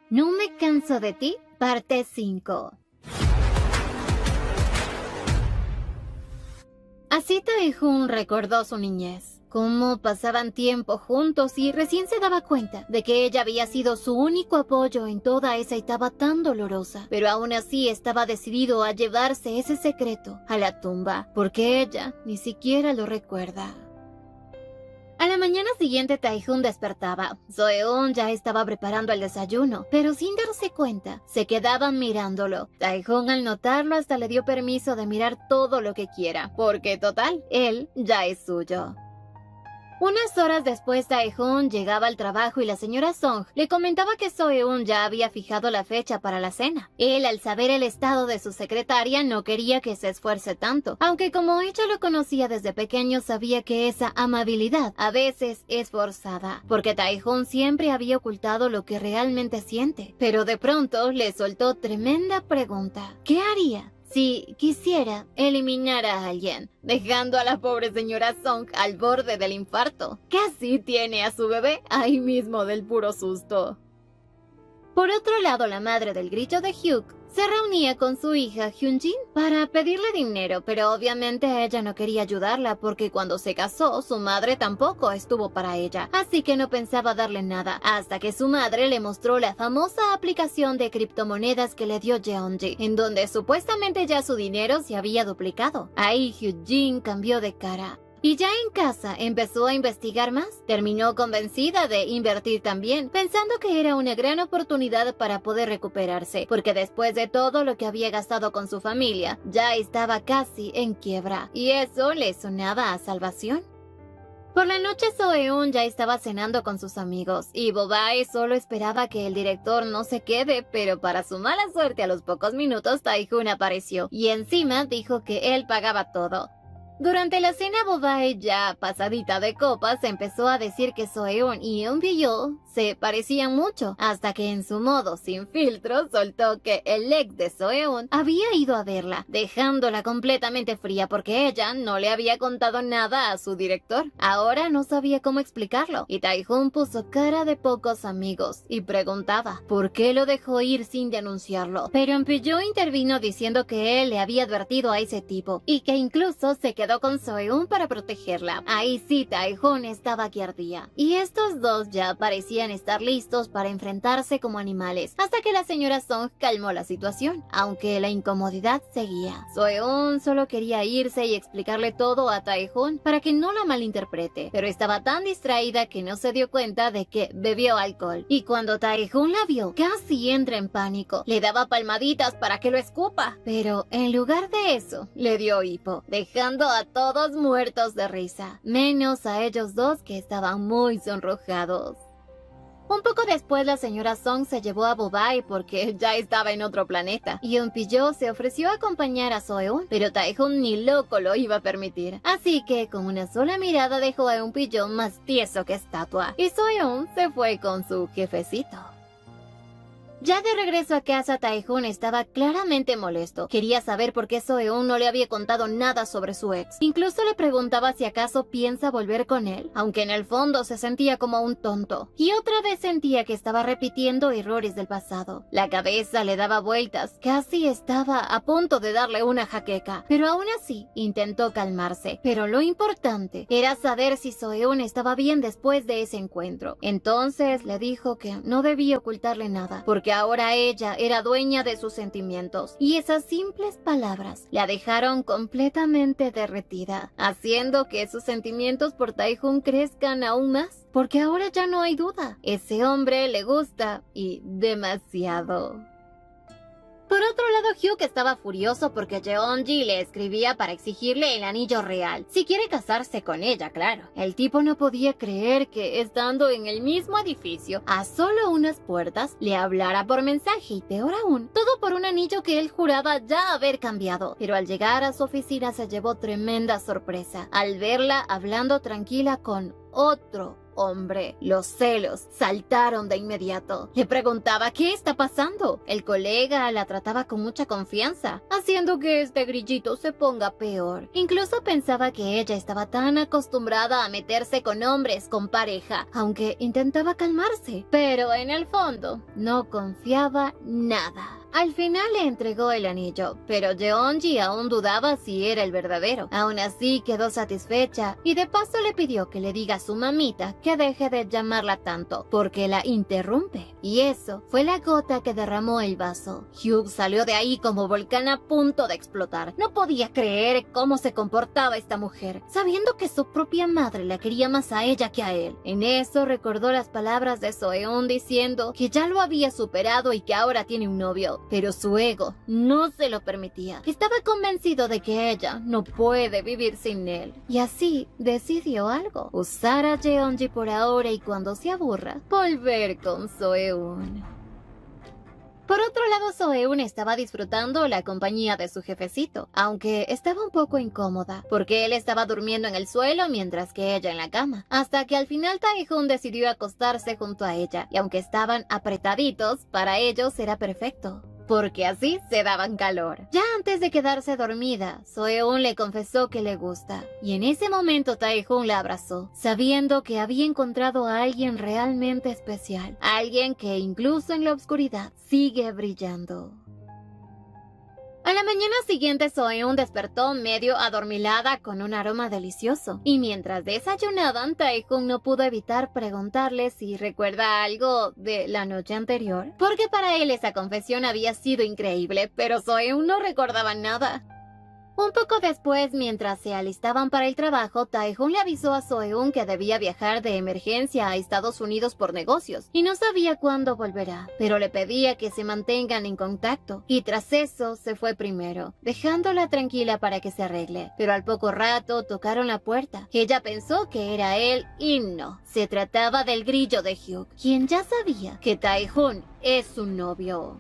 No me canso de ti, parte 5. Así Tae-hoon recordó su niñez, cómo pasaban tiempo juntos y recién se daba cuenta de que ella había sido su único apoyo en toda esa etapa tan dolorosa, pero aún así estaba decidido a llevarse ese secreto a la tumba, porque ella ni siquiera lo recuerda. A la mañana siguiente Tae-hoon despertaba. Seo-eun ya estaba preparando el desayuno, pero sin darse cuenta, se quedaban mirándolo. Tae-hoon al notarlo hasta le dio permiso de mirar todo lo que quiera, porque total, él ya es suyo. Unas horas después Tae-hoon llegaba al trabajo y la señora Song le comentaba que Seo-eun ya había fijado la fecha para la cena. Él, al saber el estado de su secretaria, no quería que se esfuerce tanto, aunque como ella lo conocía desde pequeño sabía que esa amabilidad a veces es forzada, porque Tae-hoon siempre había ocultado lo que realmente siente. Pero de pronto le soltó tremenda pregunta. ¿Qué haría si quisiera eliminar a alguien, dejando a la pobre señora Song al borde del infarto? Casi tiene a su bebé ahí mismo del puro susto. Por otro lado, la madre del grillo de Hyuk se reunía con su hija Hyunjin para pedirle dinero, pero obviamente ella no quería ayudarla porque cuando se casó su madre tampoco estuvo para ella, así que no pensaba darle nada, hasta que su madre le mostró la famosa aplicación de criptomonedas que le dio Jeonji, en donde supuestamente ya su dinero se había duplicado. Ahí Hyunjin cambió de cara. Y ya en casa empezó a investigar más. Terminó convencida de invertir también, pensando que era una gran oportunidad para poder recuperarse, porque después de todo lo que había gastado con su familia, ya estaba casi en quiebra, y eso le sonaba a salvación. Por la noche Seo-eun ya estaba cenando con sus amigos, y Bo-bae solo esperaba que el director no se quede, pero para su mala suerte a los pocos minutos Tae-hoon apareció, y encima dijo que él pagaba todo. Durante la cena, Bo-bae, ya pasadita de copas, empezó a decir que Seo-eun y Eun-biyo se parecían mucho, hasta que en su modo sin filtro soltó que el ex de Seo-eun había ido a verla, dejándola completamente fría porque ella no le había contado nada a su director. Ahora no sabía cómo explicarlo, y Tae-hoon puso cara de pocos amigos y preguntaba por qué lo dejó ir sin denunciarlo. Pero Eun-biyo intervino diciendo que él le había advertido a ese tipo, y que incluso se quedó con Seo-eun para protegerla. Ahí sí Tae-hoon estaba que ardía, y estos dos ya parecían estar listos para enfrentarse como animales, hasta que la señora Song calmó la situación, aunque la incomodidad seguía. Seo-eun solo quería irse y explicarle todo a Tae-hoon para que no la malinterprete, pero estaba tan distraída que no se dio cuenta de que bebió alcohol, y cuando Tae-hoon la vio, casi entra en pánico. Le daba palmaditas para que lo escupa, pero en lugar de eso, le dio hipo, dejando a todos muertos de risa, menos a ellos dos que estaban muy sonrojados. Un poco después la señora Song se llevó a Bo-bae porque ya estaba en otro planeta, y Eun-biyo se ofreció a acompañar a Seo-eun, pero Tae-hoon ni loco lo iba a permitir, así que con una sola mirada dejó a Eun-biyo más tieso que estatua, y Seo-eun se fue con su jefecito. Ya de regreso a casa, Tae-hoon estaba claramente molesto. Quería saber por qué Seo-eun no le había contado nada sobre su ex. Incluso le preguntaba si acaso piensa volver con él, aunque en el fondo se sentía como un tonto. Y otra vez sentía que estaba repitiendo errores del pasado. La cabeza le daba vueltas, casi estaba a punto de darle una jaqueca. Pero aún así, intentó calmarse. Pero lo importante era saber si Seo-eun estaba bien después de ese encuentro. Entonces le dijo que no debía ocultarle nada, porque ahora ella era dueña de sus sentimientos, y esas simples palabras la dejaron completamente derretida, haciendo que sus sentimientos por Tae-hoon crezcan aún más, porque ahora ya no hay duda, ese hombre le gusta, y demasiado. Por otro lado, Hyuk estaba furioso porque Jeonji le escribía para exigirle el anillo real, si quiere casarse con ella, claro. El tipo no podía creer que, estando en el mismo edificio, a solo unas puertas, le hablara por mensaje, y peor aún, todo por un anillo que él juraba ya haber cambiado. Pero al llegar a su oficina se llevó tremenda sorpresa, al verla hablando tranquila con otro hombre. Los celos saltaron de inmediato. Le preguntaba qué está pasando. El colega la trataba con mucha confianza, haciendo que este grillito se ponga peor. Incluso pensaba que ella estaba tan acostumbrada a meterse con hombres con pareja, aunque intentaba calmarse, pero en el fondo no confiaba nada. Al final le entregó el anillo, pero Jeonji aún dudaba si era el verdadero. Aún así quedó satisfecha y de paso le pidió que le diga a su mamita que deje de llamarla tanto, porque la interrumpe. Y eso fue la gota que derramó el vaso. Hyuk salió de ahí como volcán a punto de explotar. No podía creer cómo se comportaba esta mujer, sabiendo que su propia madre la quería más a ella que a él. En eso recordó las palabras de Soeun diciendo que ya lo había superado y que ahora tiene un novio. Pero su ego no se lo permitía. Estaba convencido de que ella no puede vivir sin él. Y así decidió algo: usar a Jeonji por ahora y cuando se aburra, volver con Soeun. Por otro lado, Soeun estaba disfrutando la compañía de su jefecito, aunque estaba un poco incómoda, porque él estaba durmiendo en el suelo mientras que ella en la cama, hasta que al final Tae-hun decidió acostarse junto a ella, y aunque estaban apretaditos, para ellos era perfecto, porque así se daban calor. Ya antes de quedarse dormida, Soeun le confesó que le gusta, y en ese momento Tae-hun la abrazó, sabiendo que había encontrado a alguien realmente especial, alguien que incluso en la oscuridad sigue brillando. A la mañana siguiente, Soeun despertó medio adormilada con un aroma delicioso, y mientras desayunaban, Tae-hun no pudo evitar preguntarle si recuerda algo de la noche anterior, porque para él esa confesión había sido increíble, pero Soeun no recordaba nada. Un poco después, mientras se alistaban para el trabajo, Tae-hun le avisó a Soeun que debía viajar de emergencia a Estados Unidos por negocios y no sabía cuándo volverá, pero le pedía que se mantengan en contacto, y tras eso se fue primero, dejándola tranquila para que se arregle. Pero al poco rato tocaron la puerta. Ella pensó que era él y no, se trataba del grillo de Hyuk, quien ya sabía que Tae-hun es su novio.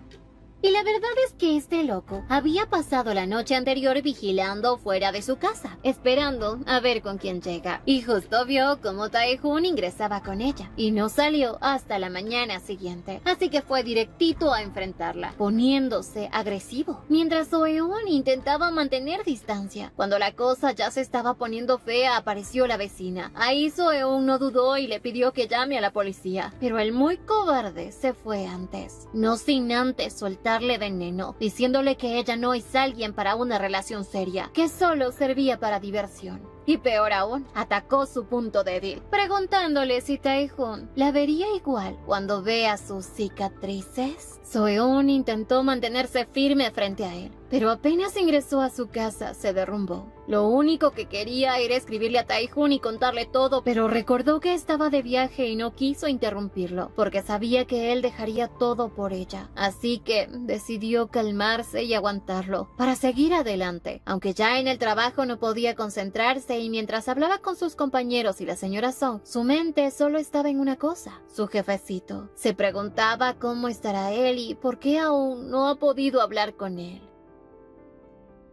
Y la verdad es que este loco había pasado la noche anterior vigilando fuera de su casa, esperando a ver con quién llega. Y justo vio cómo Tae-hun ingresaba con ella, y no salió hasta la mañana siguiente. Así que fue directito a enfrentarla, poniéndose agresivo, mientras Soeun intentaba mantener distancia. Cuando la cosa ya se estaba poniendo fea, apareció la vecina. Ahí Soeun no dudó y le pidió que llame a la policía, pero el muy cobarde se fue antes, no sin antes soltarle veneno, diciéndole que ella no es alguien para una relación seria, que solo servía para diversión. Y peor aún, atacó su punto débil, preguntándole si Tae-hun la vería igual cuando vea sus cicatrices. Soeun intentó mantenerse firme frente a él, pero apenas ingresó a su casa se derrumbó. Lo único que quería era escribirle a Tae-hun y contarle todo, pero recordó que estaba de viaje y no quiso interrumpirlo, porque sabía que él dejaría todo por ella. Así que decidió calmarse y aguantarlo, para seguir adelante, aunque ya en el trabajo no podía concentrarse, y mientras hablaba con sus compañeros y la señora Song, su mente solo estaba en una cosa: su jefecito. Se preguntaba cómo estará él y por qué aún no ha podido hablar con él.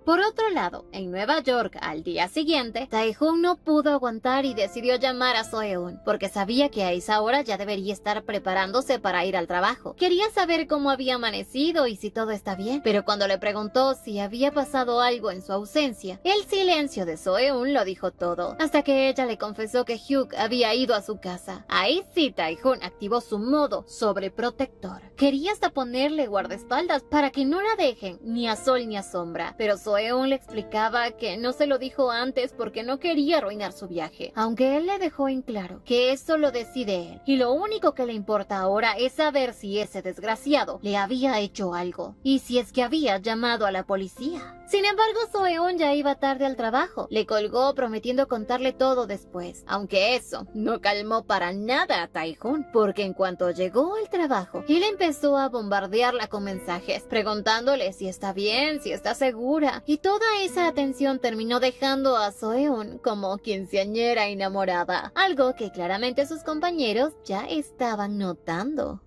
Por otro lado, en Nueva York, al día siguiente, Tae-hun no pudo aguantar y decidió llamar a Soeun, porque sabía que a esa hora ya debería estar preparándose para ir al trabajo. Quería saber cómo había amanecido y si todo está bien, pero cuando le preguntó si había pasado algo en su ausencia, el silencio de Soeun lo dijo todo, hasta que ella le confesó que Hyuk había ido a su casa. Ahí sí Tae-hun activó su modo sobreprotector. Quería hasta ponerle guardaespaldas para que no la dejen ni a sol ni a sombra, pero Soeun le explicaba que no se lo dijo antes porque no quería arruinar su viaje, aunque él le dejó en claro que eso lo decide él, y lo único que le importa ahora es saber si ese desgraciado le había hecho algo, y si es que había llamado a la policía. Sin embargo, Soeun ya iba tarde al trabajo. Le colgó prometiendo contarle todo después, aunque eso no calmó para nada a Tae-hun, porque en cuanto llegó al trabajo, él empezó a bombardearla con mensajes, preguntándole si está bien, si está segura, y toda esa atención terminó dejando a Soeun como quinceañera enamorada, algo que claramente sus compañeros ya estaban notando.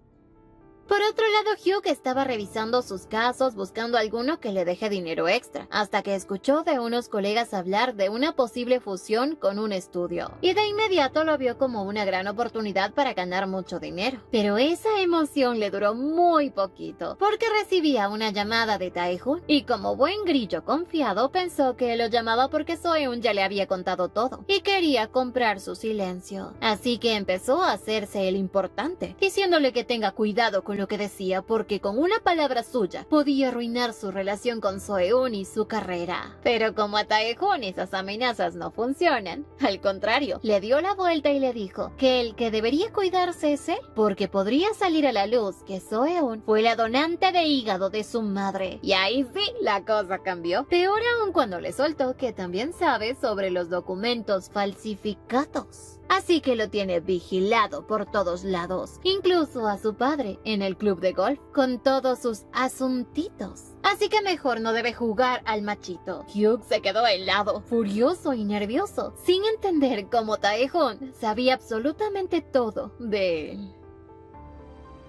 Por otro lado, Hyuk estaba revisando sus casos buscando alguno que le deje dinero extra, hasta que escuchó de unos colegas hablar de una posible fusión con un estudio, y de inmediato lo vio como una gran oportunidad para ganar mucho dinero. Pero esa emoción le duró muy poquito, porque recibía una llamada de Taehoon, y como buen grillo confiado pensó que lo llamaba porque Soeun ya le había contado todo, y quería comprar su silencio. Así que empezó a hacerse el importante, diciéndole que tenga cuidado con lo que decía porque con una palabra suya podía arruinar su relación con Soeun y su carrera. Pero como a Taehoon esas amenazas no funcionan, al contrario, le dio la vuelta y le dijo que el que debería cuidarse es él, porque podría salir a la luz que Soeun fue la donante de hígado de su madre. Y ahí sí, la cosa cambió. Peor aún cuando le soltó que también sabe sobre los documentos falsificados. Así que lo tiene vigilado por todos lados, incluso a su padre en el club de golf, con todos sus asuntitos. Así que mejor no debe jugar al machito. Hyuk se quedó helado, furioso y nervioso, sin entender cómo Taehoon sabía absolutamente todo de él.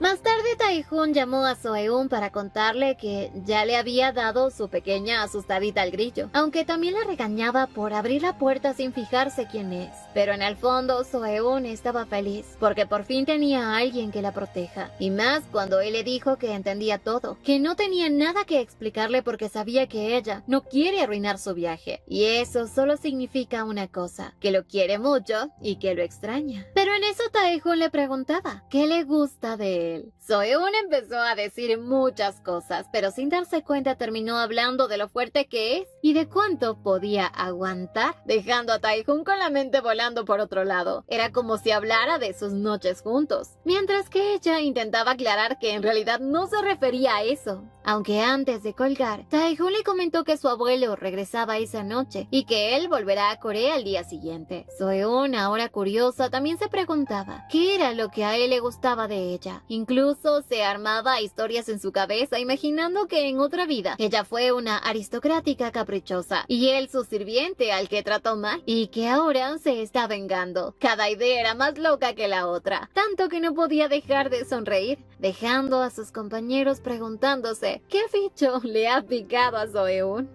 Más tarde, Taehoon llamó a Soeun para contarle que ya le había dado su pequeña asustadita al grillo, aunque también la regañaba por abrir la puerta sin fijarse quién es. Pero en el fondo, Soeun estaba feliz, porque por fin tenía a alguien que la proteja. Y más cuando él le dijo que entendía todo, que no tenía nada que explicarle porque sabía que ella no quiere arruinar su viaje. Y eso solo significa una cosa, que lo quiere mucho y que lo extraña. Pero en eso Taehoon le preguntaba, ¿qué le gusta de él? Soeun empezó a decir muchas cosas, pero sin darse cuenta terminó hablando de lo fuerte que es y de cuánto podía aguantar, dejando a Taehoon con la mente volando por otro lado. Era como si hablara de sus noches juntos, mientras que ella intentaba aclarar que en realidad no se refería a eso. Aunque antes de colgar, Taehoon le comentó que su abuelo regresaba esa noche y que él volverá a Corea al día siguiente. Soeun, ahora curiosa, también se preguntaba qué era lo que a él le gustaba de ella. Incluso se armaba historias en su cabeza imaginando que en otra vida ella fue una aristocrática caprichosa y él su sirviente al que trató mal y que ahora se está vengando. Cada idea era más loca que la otra, tanto que no podía dejar de sonreír, dejando a sus compañeros preguntándose ¿qué bicho le ha picado a Soeun?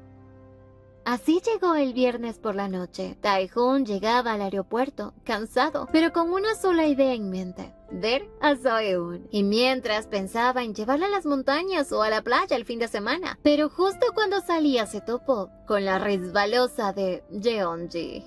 Así llegó el viernes por la noche. Taehoon llegaba al aeropuerto, cansado, pero con una sola idea en mente: ver a Soeun. Y mientras pensaba en llevarla a las montañas o a la playa el fin de semana. Pero justo cuando salía se topó con la resbalosa de Jeonji.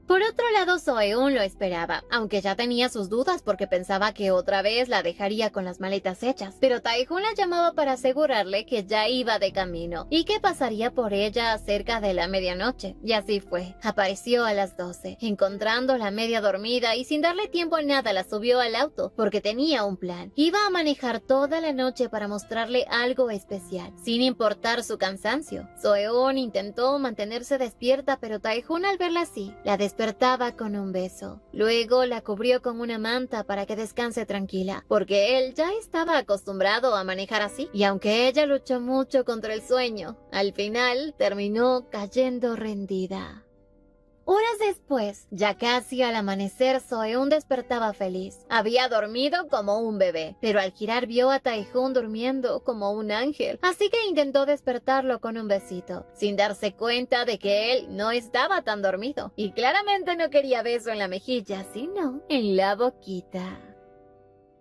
Por otro lado, Soeun lo esperaba, aunque ya tenía sus dudas porque pensaba que otra vez la dejaría con las maletas hechas. Pero Taehoon la llamaba para asegurarle que ya iba de camino y que pasaría por ella cerca de la medianoche. Y así fue. Apareció a las 12, encontrándola media dormida y sin darle tiempo a nada la subió al auto porque tenía un plan. Iba a manejar toda la noche para mostrarle algo especial, sin importar su cansancio. Soeun intentó mantenerse despierta, pero Taehoon al verla así, la despertaba con un beso. Luego la cubrió con una manta para que descanse tranquila, porque él ya estaba acostumbrado a manejar así. Y aunque ella luchó mucho contra el sueño, al final terminó cayendo rendida. Horas después, ya casi al amanecer, Soeun despertaba feliz. Había dormido como un bebé, pero al girar vio a Taehoon durmiendo como un ángel, así que intentó despertarlo con un besito, sin darse cuenta de que él no estaba tan dormido, y claramente no quería beso en la mejilla, sino en la boquita.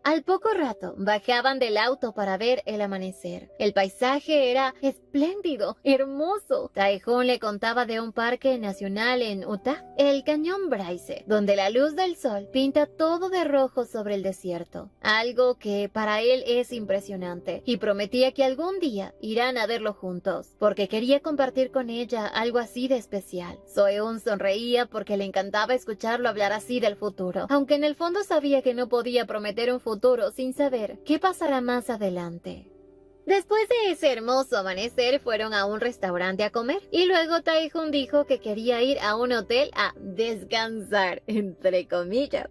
Al poco rato, bajaban del auto para ver el amanecer. El paisaje era espléndido, hermoso. Taehoon le contaba de un parque nacional en Utah, el Cañón Bryce, donde la luz del sol pinta todo de rojo sobre el desierto. Algo que para él es impresionante, y prometía que algún día irán a verlo juntos, porque quería compartir con ella algo así de especial. Soeun sonreía porque le encantaba escucharlo hablar así del futuro, aunque en el fondo sabía que no podía prometer un futuro sin saber qué pasará más adelante. Después de ese hermoso amanecer, fueron a un restaurante a comer y luego Taehoon dijo que quería ir a un hotel a descansar, entre comillas.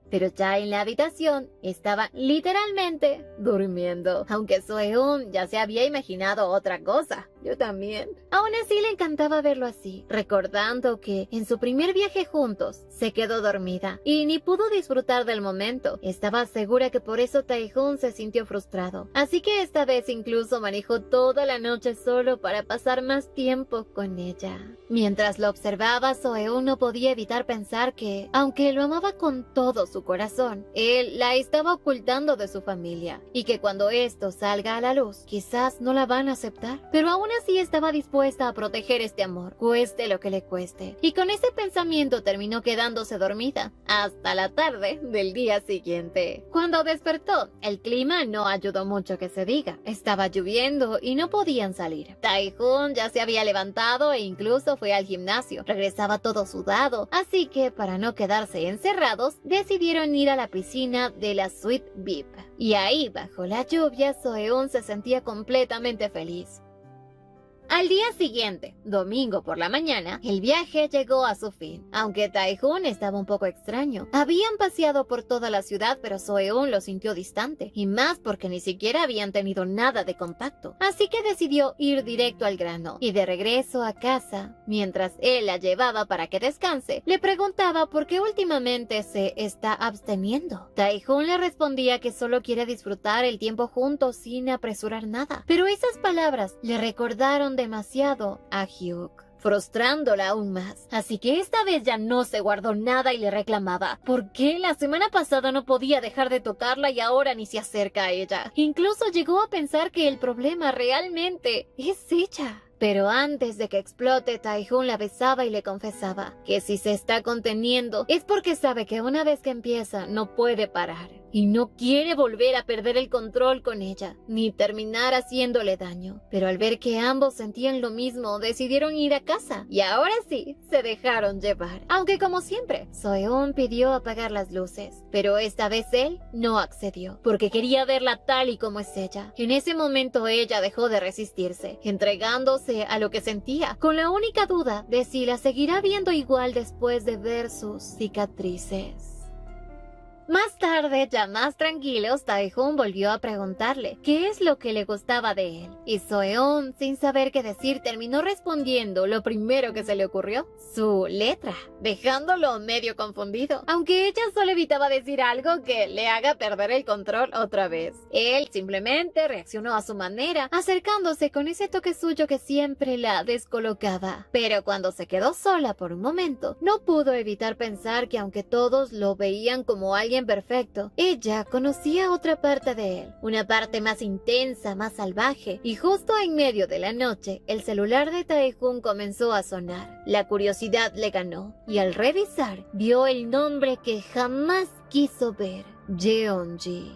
Pero ya en la habitación estaba literalmente durmiendo, aunque Soeun ya se había imaginado otra cosa. yo también. Aún así le encantaba verlo así, recordando que en su primer viaje juntos se quedó dormida y ni pudo disfrutar del momento. Estaba segura que por eso Tae-hoon se sintió frustrado, así que esta vez incluso manejó toda la noche solo para pasar más tiempo con ella. Mientras lo observaba, Seo-eun no podía evitar pensar que, aunque lo amaba con todo su corazón, él la estaba ocultando de su familia, y que cuando esto salga a la luz, quizás no la van a aceptar. Pero aún así estaba dispuesta a proteger este amor, cueste lo que le cueste. Y con ese pensamiento terminó quedándose dormida hasta la tarde del día siguiente. Cuando despertó, el clima no ayudó mucho que se diga. Estaba lloviendo y no podían salir. Tae-hoon ya se había levantado e incluso fue al gimnasio. Regresaba todo sudado, así que para no quedarse encerrados, decidieron ir a la piscina de la suite VIP. Y ahí, bajo la lluvia, Seo-eun se sentía completamente feliz. Al día siguiente, domingo por la mañana, el viaje llegó a su fin, aunque Tae-hoon estaba un poco extraño. Habían paseado por toda la ciudad, pero Seo-eun lo sintió distante, y más porque ni siquiera habían tenido nada de contacto. Así que decidió ir directo al grano, y de regreso a casa, mientras él la llevaba para que descanse, le preguntaba por qué últimamente se está absteniendo. Tae-hoon le respondía que solo quiere disfrutar el tiempo juntos sin apresurar nada, pero esas palabras le recordaron demasiado a Hyuk, frustrándola aún más. Así que esta vez ya no se guardó nada y le reclamaba por qué la semana pasada no podía dejar de tocarla y ahora ni se acerca a ella. Incluso llegó a pensar que el problema realmente es ella. Pero antes de que explote, Tae-hoon la besaba y le confesaba que si se está conteniendo es porque sabe que una vez que empieza no puede parar. Y no quiere volver a perder el control con ella, ni terminar haciéndole daño. Pero al ver que ambos sentían lo mismo, decidieron ir a casa. Y ahora sí, se dejaron llevar. Aunque como siempre, Seo-eun pidió apagar las luces. Pero esta vez él no accedió, porque quería verla tal y como es ella. En ese momento ella dejó de resistirse, entregándose a lo que sentía, con la única duda de si la seguirá viendo igual después de ver sus cicatrices. Más tarde, ya más tranquilos, Tae-hoon volvió a preguntarle qué es lo que le gustaba de él. Y Seo-eun, sin saber qué decir, terminó respondiendo lo primero que se le ocurrió: su letra, dejándolo medio confundido. Aunque ella solo evitaba decir algo que le haga perder el control otra vez. Él simplemente reaccionó a su manera, acercándose con ese toque suyo que siempre la descolocaba. Pero cuando se quedó sola por un momento, no pudo evitar pensar que aunque todos lo veían como alguien perfecto, ella conocía otra parte de él, una parte más intensa, más salvaje, y justo en medio de la noche, el celular de Tae-hoon comenzó a sonar. La curiosidad le ganó, y al revisar, vio el nombre que jamás quiso ver: Jeonji.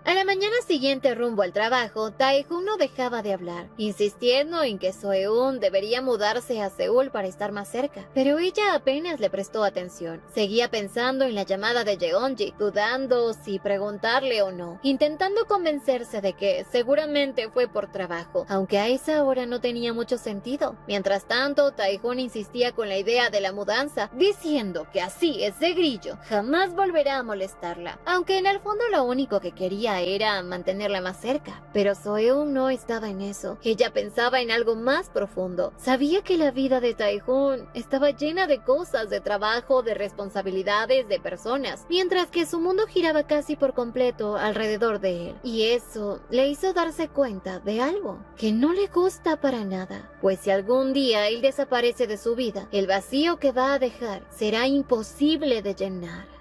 A la mañana siguiente, rumbo al trabajo, Tae-hoon no dejaba de hablar, insistiendo en que Seo-eun debería mudarse a Seúl para estar más cerca. Pero ella apenas le prestó atención. Seguía pensando en la llamada de Jeonji, dudando si preguntarle o no, intentando convencerse de que seguramente fue por trabajo, aunque a esa hora no tenía mucho sentido. Mientras tanto, Tae-hoon insistía con la idea de la mudanza, diciendo que así ese grillo jamás volverá a molestarla, aunque en el fondo lo único que quería era mantenerla más cerca. Pero Seo-eun no estaba en eso. Ella pensaba en algo más profundo. Sabía que la vida de Tae-hoon estaba llena de cosas, de trabajo, de responsabilidades, de personas, mientras que su mundo giraba casi por completo alrededor de él. Y eso le hizo darse cuenta de algo que no le gusta para nada. Pues si algún día él desaparece de su vida, el vacío que va a dejar será imposible de llenar.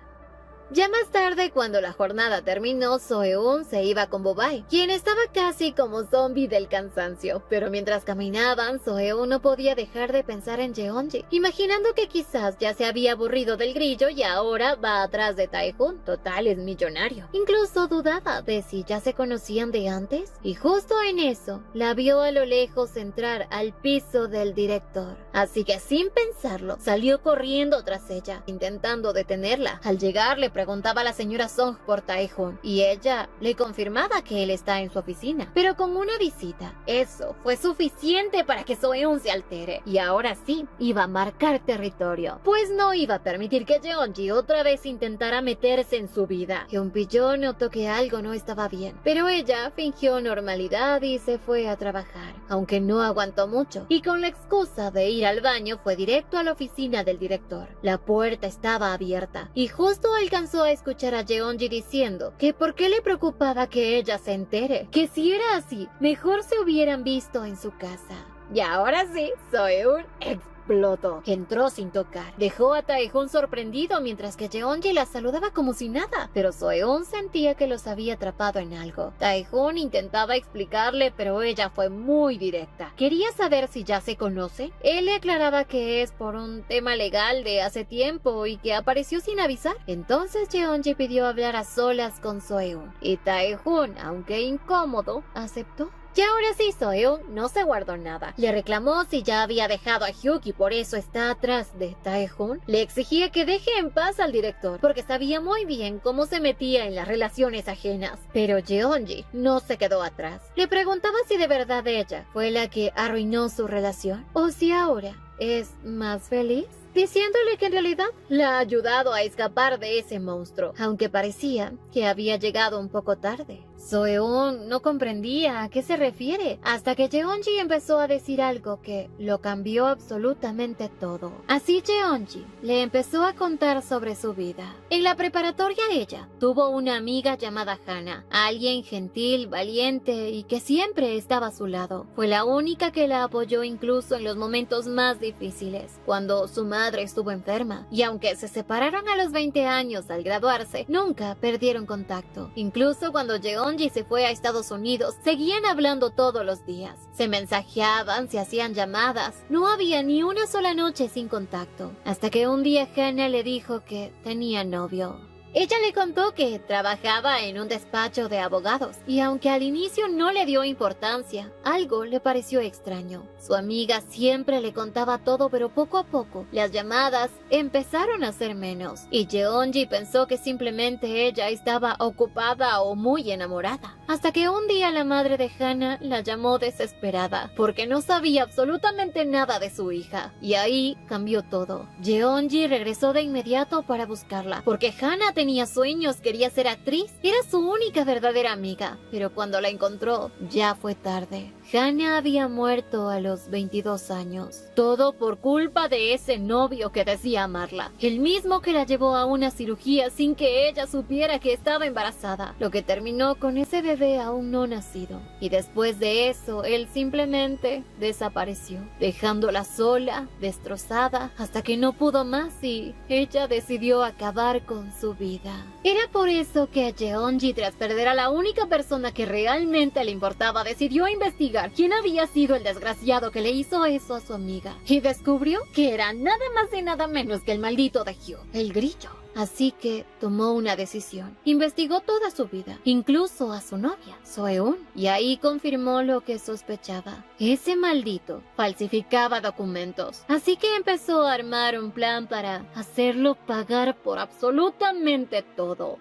Ya más tarde, cuando la jornada terminó, Seo-eun se iba con Bo-bae, quien estaba casi como zombie del cansancio. Pero mientras caminaban, Seo-eun no podía dejar de pensar en Jeonji, imaginando que quizás ya se había aburrido del grillo y ahora va atrás de Tae-hoon. Total, es millonario. Incluso dudaba de si ya se conocían de antes. Y justo en eso, la vio a lo lejos entrar al piso del director. Así que sin pensarlo, salió corriendo tras ella, intentando detenerla. Al llegar, le preguntaba a la señora Song por Tae-hoon y ella le confirmaba que él está en su oficina. Pero con una visita, eso fue suficiente para que Soeun se altere. Y ahora sí, iba a marcar territorio, pues no iba a permitir que Jeonji otra vez intentara meterse en su vida. Hyun-Pyo notó que algo no estaba bien, pero ella fingió normalidad y se fue a trabajar, aunque no aguantó mucho, y con la excusa de ir al baño fue directo a la oficina del director. La puerta estaba abierta y justo alcanzó a escuchar a Jeonji diciendo que por qué le preocupaba que ella se entere, que si era así, mejor se hubieran visto en su casa. Y ahora sí, Soeun explotó. Entró sin tocar. Dejó a Tae-hoon sorprendido mientras que Jeonji la saludaba como si nada. Pero Soeun sentía que los había atrapado en algo. Tae-hoon intentaba explicarle, pero ella fue muy directa. Quería saber si ya se conoce. Él le aclaraba que es por un tema legal de hace tiempo y que apareció sin avisar. Entonces Jeonji pidió hablar a solas con Soeun. Y Tae-hoon, aunque incómodo, aceptó. Y ahora sí, Soeun no se guardó nada. Le reclamó si ya había dejado a Hyuk y por eso está atrás de Tae-hoon. Le exigía que deje en paz al director, porque sabía muy bien cómo se metía en las relaciones ajenas. Pero Jeonji no se quedó atrás. Le preguntaba si de verdad ella fue la que arruinó su relación, o si ahora es más feliz, diciéndole que en realidad la ha ayudado a escapar de ese monstruo, aunque parecía que había llegado un poco tarde. Soeun no comprendía a qué se refiere, hasta que Jeonji empezó a decir algo que lo cambió absolutamente todo. Así Jeonji le empezó a contar sobre su vida. En la preparatoria ella tuvo una amiga llamada Hana, alguien gentil, valiente y que siempre estaba a su lado. Fue la única que la apoyó incluso en los momentos más difíciles, cuando su madre estuvo enferma, y aunque se separaron a los 20 años al graduarse, nunca perdieron contacto. Incluso cuando Jeonji se fue a Estados Unidos, seguían hablando todos los días. Se mensajeaban, se hacían llamadas. No había ni una sola noche sin contacto, hasta que un día Hana le dijo que tenía novio. Ella le contó que trabajaba en un despacho de abogados y aunque al inicio no le dio importancia, algo le pareció extraño. Su amiga siempre le contaba todo, pero poco a poco las llamadas empezaron a ser menos y Jeonji pensó que simplemente ella estaba ocupada o muy enamorada. Hasta que un día la madre de Hana la llamó desesperada porque no sabía absolutamente nada de su hija y ahí cambió todo. Jeonji regresó de inmediato para buscarla porque Hana tenía sueños, quería ser actriz, era su única verdadera amiga, pero cuando la encontró ya fue tarde. Hana había muerto a los 22 años, todo por culpa de ese novio que decía amarla, el mismo que la llevó a una cirugía sin que ella supiera que estaba embarazada, lo que terminó con ese bebé aún no nacido. Y después de eso, él simplemente desapareció, dejándola sola, destrozada, hasta que no pudo más y ella decidió acabar con su vida. Era por eso que Jeonji, tras perder a la única persona que realmente le importaba, decidió investigar quién había sido el desgraciado que le hizo eso a su amiga, y descubrió que era nada más y nada menos que el maldito de Hyuk, el grillo. Así que tomó una decisión. Investigó toda su vida, incluso a su novia, Soeun, y ahí confirmó lo que sospechaba. Ese maldito falsificaba documentos. Así que empezó a armar un plan para hacerlo pagar por absolutamente todo.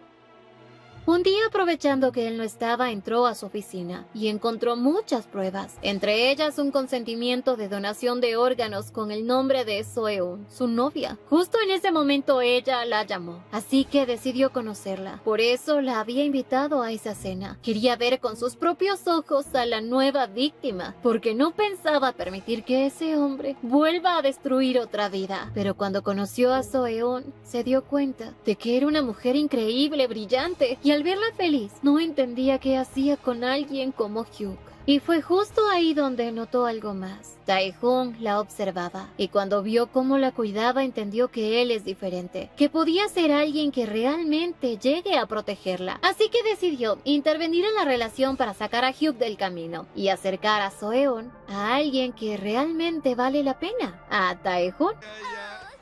Un día, aprovechando que él no estaba, entró a su oficina y encontró muchas pruebas, entre ellas un consentimiento de donación de órganos con el nombre de Soeun, su novia. Justo en ese momento ella la llamó, así que decidió conocerla. Por eso la había invitado a esa cena. Quería ver con sus propios ojos a la nueva víctima, porque no pensaba permitir que ese hombre vuelva a destruir otra vida. Pero cuando conoció a Soeun, se dio cuenta de que era una mujer increíble, brillante, y al verla feliz, no entendía qué hacía con alguien como Hyuk. Y fue justo ahí donde notó algo más. Tae-hoon la observaba, y cuando vio cómo la cuidaba, entendió que él es diferente, que podía ser alguien que realmente llegue a protegerla. Así que decidió intervenir en la relación para sacar a Hyuk del camino y acercar a Soeun a alguien que realmente vale la pena, a Tae-hoon.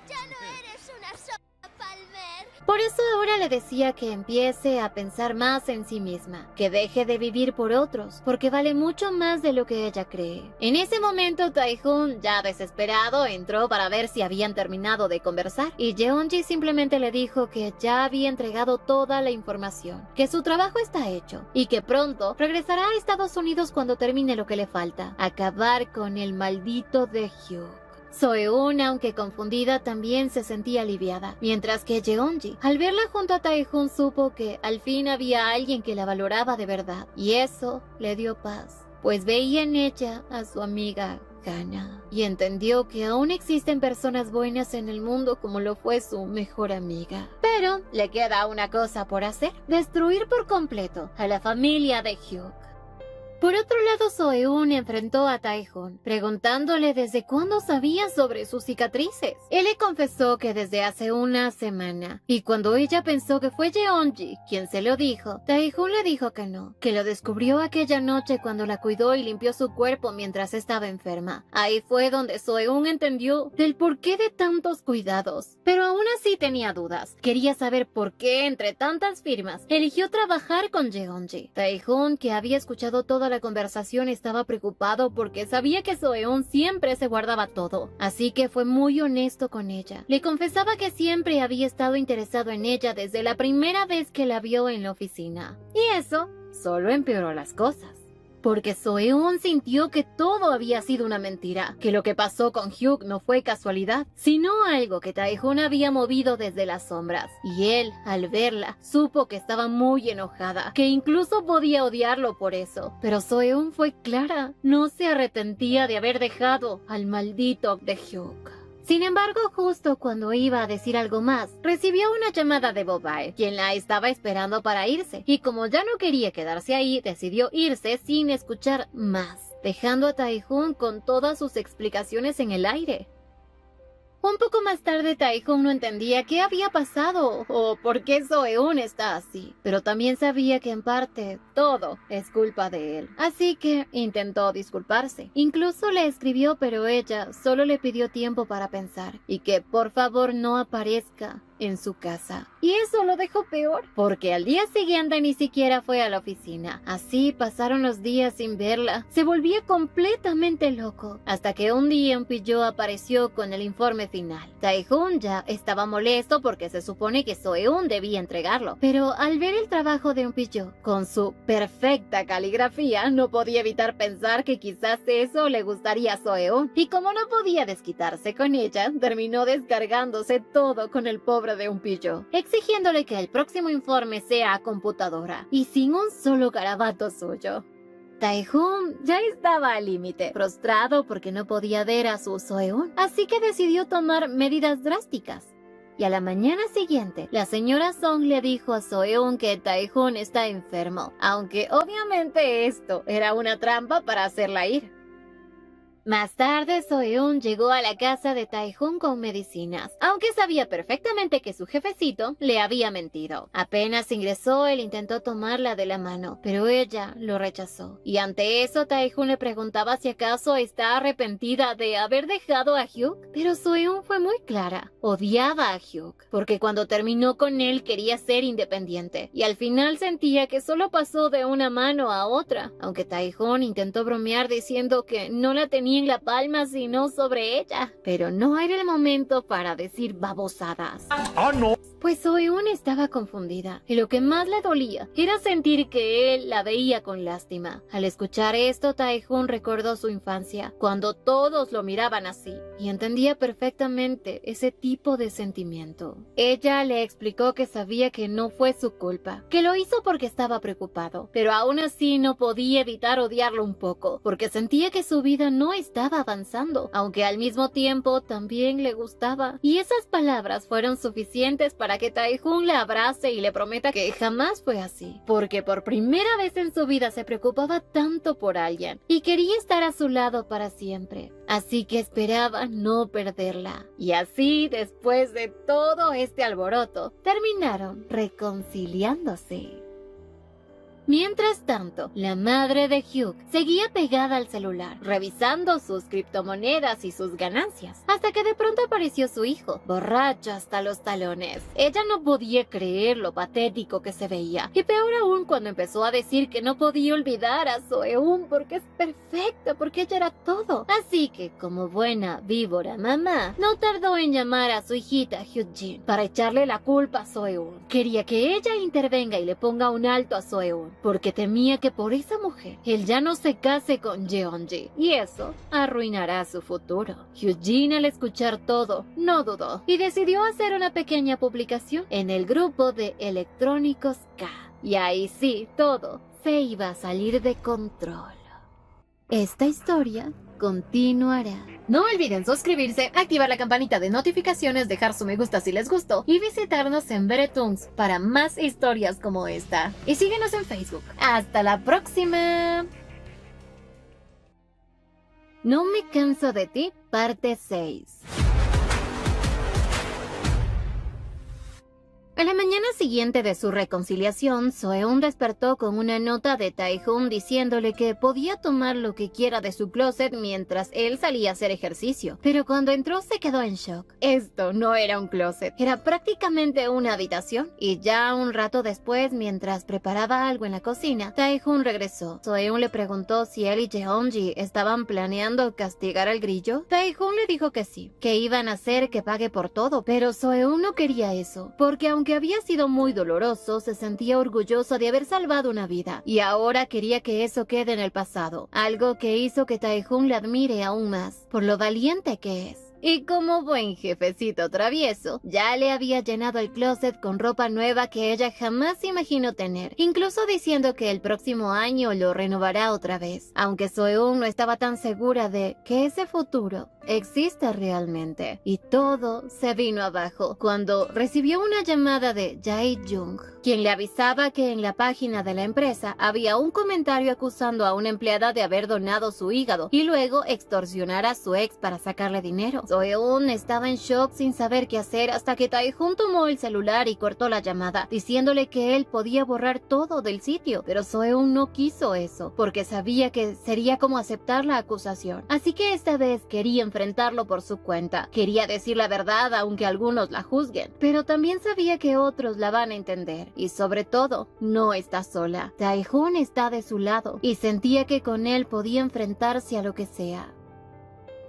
Ya no eres una sola, Palmer. Por eso ahora le decía que empiece a pensar más en sí misma, que deje de vivir por otros, porque vale mucho más de lo que ella cree. En ese momento Tae-hoon, ya desesperado, entró para ver si habían terminado de conversar, y Jeonji simplemente le dijo que ya había entregado toda la información, que su trabajo está hecho, y que pronto regresará a Estados Unidos cuando termine lo que le falta, acabar con el maldito de Hyuk. Soeun, aunque confundida, también se sentía aliviada, mientras que Jeonji, al verla junto a Tae-hoon, supo que al fin había alguien que la valoraba de verdad, y eso le dio paz, pues veía en ella a su amiga Hana, y entendió que aún existen personas buenas en el mundo como lo fue su mejor amiga. Pero le queda una cosa por hacer: destruir por completo a la familia de Hyuk. Por otro lado, Soeun enfrentó a Tae-hoon, preguntándole desde cuándo sabía sobre sus cicatrices. Él le confesó que desde hace una semana, y cuando ella pensó que fue Jeonji quien se lo dijo, Tae-hoon le dijo que no, que lo descubrió aquella noche cuando la cuidó y limpió su cuerpo mientras estaba enferma. Ahí fue donde Soeun entendió del porqué de tantos cuidados, pero aún así tenía dudas. Quería saber por qué, entre tantas firmas, eligió trabajar con Jeonji. Tae-hoon, que había escuchado toda la conversación, estaba preocupado porque sabía que Soeun siempre se guardaba todo, así que fue muy honesto con ella. Le confesaba que siempre había estado interesado en ella desde la primera vez que la vio en la oficina, y eso solo empeoró las cosas, porque Soeun sintió que todo había sido una mentira, que lo que pasó con Hyuk no fue casualidad, sino algo que Tae-hoon había movido desde las sombras, y él, al verla, supo que estaba muy enojada, que incluso podía odiarlo por eso. Pero Soeun fue clara, no se arrepentía de haber dejado al maldito de Hyuk. Sin embargo, justo cuando iba a decir algo más, recibió una llamada de Bobae, quien la estaba esperando para irse, y como ya no quería quedarse ahí, decidió irse sin escuchar más, dejando a Tae-hoon con todas sus explicaciones en el aire. Un poco más tarde, Tae-hoon no entendía qué había pasado o por qué Soeun está así, pero también sabía que en parte todo es culpa de él, así que intentó disculparse. Incluso le escribió, pero ella solo le pidió tiempo para pensar y que por favor no aparezca en su casa. Y eso lo dejó peor, porque al día siguiente ni siquiera fue a la oficina. Así pasaron los días sin verla. Se volvía completamente loco, hasta que un día un pillo apareció con el informe final. Tae-hoon ya estaba molesto porque se supone que Soeun debía entregarlo, pero al ver el trabajo de un pillo con su perfecta caligrafía, no podía evitar pensar que quizás eso le gustaría a Soeun, y como no podía desquitarse con ella, terminó descargándose todo con el pobre de un pillo, exigiéndole que el próximo informe sea a computadora y sin un solo garabato suyo. Tae-hoon ya estaba al límite, frustrado porque no podía ver a su Soeun, así que decidió tomar medidas drásticas. Y a la mañana siguiente, la señora Song le dijo a Soeun que Tae-hoon está enfermo, aunque obviamente esto era una trampa para hacerla ir. Más tarde, Soeun llegó a la casa de Tae-hoon con medicinas, aunque sabía perfectamente que su jefecito le había mentido. Apenas ingresó, él intentó tomarla de la mano, pero ella lo rechazó. Y ante eso, Tae-hoon le preguntaba si acaso está arrepentida de haber dejado a Hyuk. Pero Soeun fue muy clara. Odiaba a Hyuk, porque cuando terminó con él quería ser independiente, y al final sentía que solo pasó de una mano a otra, aunque Tae-hoon intentó bromear diciendo que no la tenía en la palma sino sobre ella, pero no era el momento para decir babosadas. ¡Ah, no! Pues Soeun estaba confundida, y lo que más le dolía era sentir que él la veía con lástima. Al escuchar esto, Tae-hoon recordó su infancia, cuando todos lo miraban así, y entendía perfectamente ese tipo de sentimiento. Ella le explicó que sabía que no fue su culpa, que lo hizo porque estaba preocupado, pero aún así no podía evitar odiarlo un poco, porque sentía que su vida no estaba avanzando, aunque al mismo tiempo también le gustaba. Y esas palabras fueron suficientes para que Tae-hoon la abrace y le prometa que jamás fue así, porque por primera vez en su vida se preocupaba tanto por alguien y quería estar a su lado para siempre. Así que esperaba no perderla. Y así, después de todo este alboroto, terminaron reconciliándose. Mientras tanto, la madre de Hugh seguía pegada al celular, revisando sus criptomonedas y sus ganancias, hasta que de pronto apareció su hijo, borracho hasta los talones. Ella no podía creer lo patético que se veía, y peor aún cuando empezó a decir que no podía olvidar a Seo-eun porque es perfecta, porque ella era todo. Así que, como buena víbora mamá, no tardó en llamar a su hijita Hyojin para echarle la culpa a Seo-eun. Quería que ella intervenga y le ponga un alto a Seo-eun, porque temía que por esa mujer él ya no se case con Jeonji, y eso arruinará su futuro. Hyojin, al escuchar todo, no dudó y decidió hacer una pequeña publicación en el grupo de electrónicos K. Y ahí sí, todo se iba a salir de control. Esta historia continuará. No olviden suscribirse, activar la campanita de notificaciones, dejar su me gusta si les gustó y visitarnos en Veretungs para más historias como esta. Y síguenos en Facebook. ¡Hasta la próxima! No me canso de ti, parte 6. A la mañana siguiente de su reconciliación, Seo-eun despertó con una nota de Tae-hoon diciéndole que podía tomar lo que quiera de su closet mientras él salía a hacer ejercicio. Pero cuando entró se quedó en shock. Esto no era un closet, era prácticamente una habitación. Y ya un rato después, mientras preparaba algo en la cocina, Tae-hoon regresó. Seo-eun le preguntó si él y Jeonji estaban planeando castigar al grillo. Tae-hoon le dijo que sí, que iban a hacer que pague por todo, pero Seo-eun no quería eso, porque aunque había sido muy doloroso, se sentía orgulloso de haber salvado una vida, y ahora quería que eso quede en el pasado, algo que hizo que Tae-hoon le admire aún más, por lo valiente que es. Y como buen jefecito travieso, ya le había llenado el closet con ropa nueva que ella jamás imaginó tener, incluso diciendo que el próximo año lo renovará otra vez, aunque Seo-eun no estaba tan segura de que ese futuro existe realmente. Y todo se vino abajo cuando recibió una llamada de Jae-jung, quien le avisaba que en la página de la empresa había un comentario acusando a una empleada de haber donado su hígado y luego extorsionar a su ex para sacarle dinero. Seo-eun estaba en shock sin saber qué hacer hasta que Tae-hoon tomó el celular y cortó la llamada, diciéndole que él podía borrar todo del sitio, pero Seo-eun no quiso eso, porque sabía que sería como aceptar la acusación. Así que esta vez quería enfrentarlo por su cuenta. Quería decir la verdad aunque algunos la juzguen, pero también sabía que otros la van a entender. Y sobre todo, no está sola. Tae-hoon está de su lado y sentía que con él podía enfrentarse a lo que sea.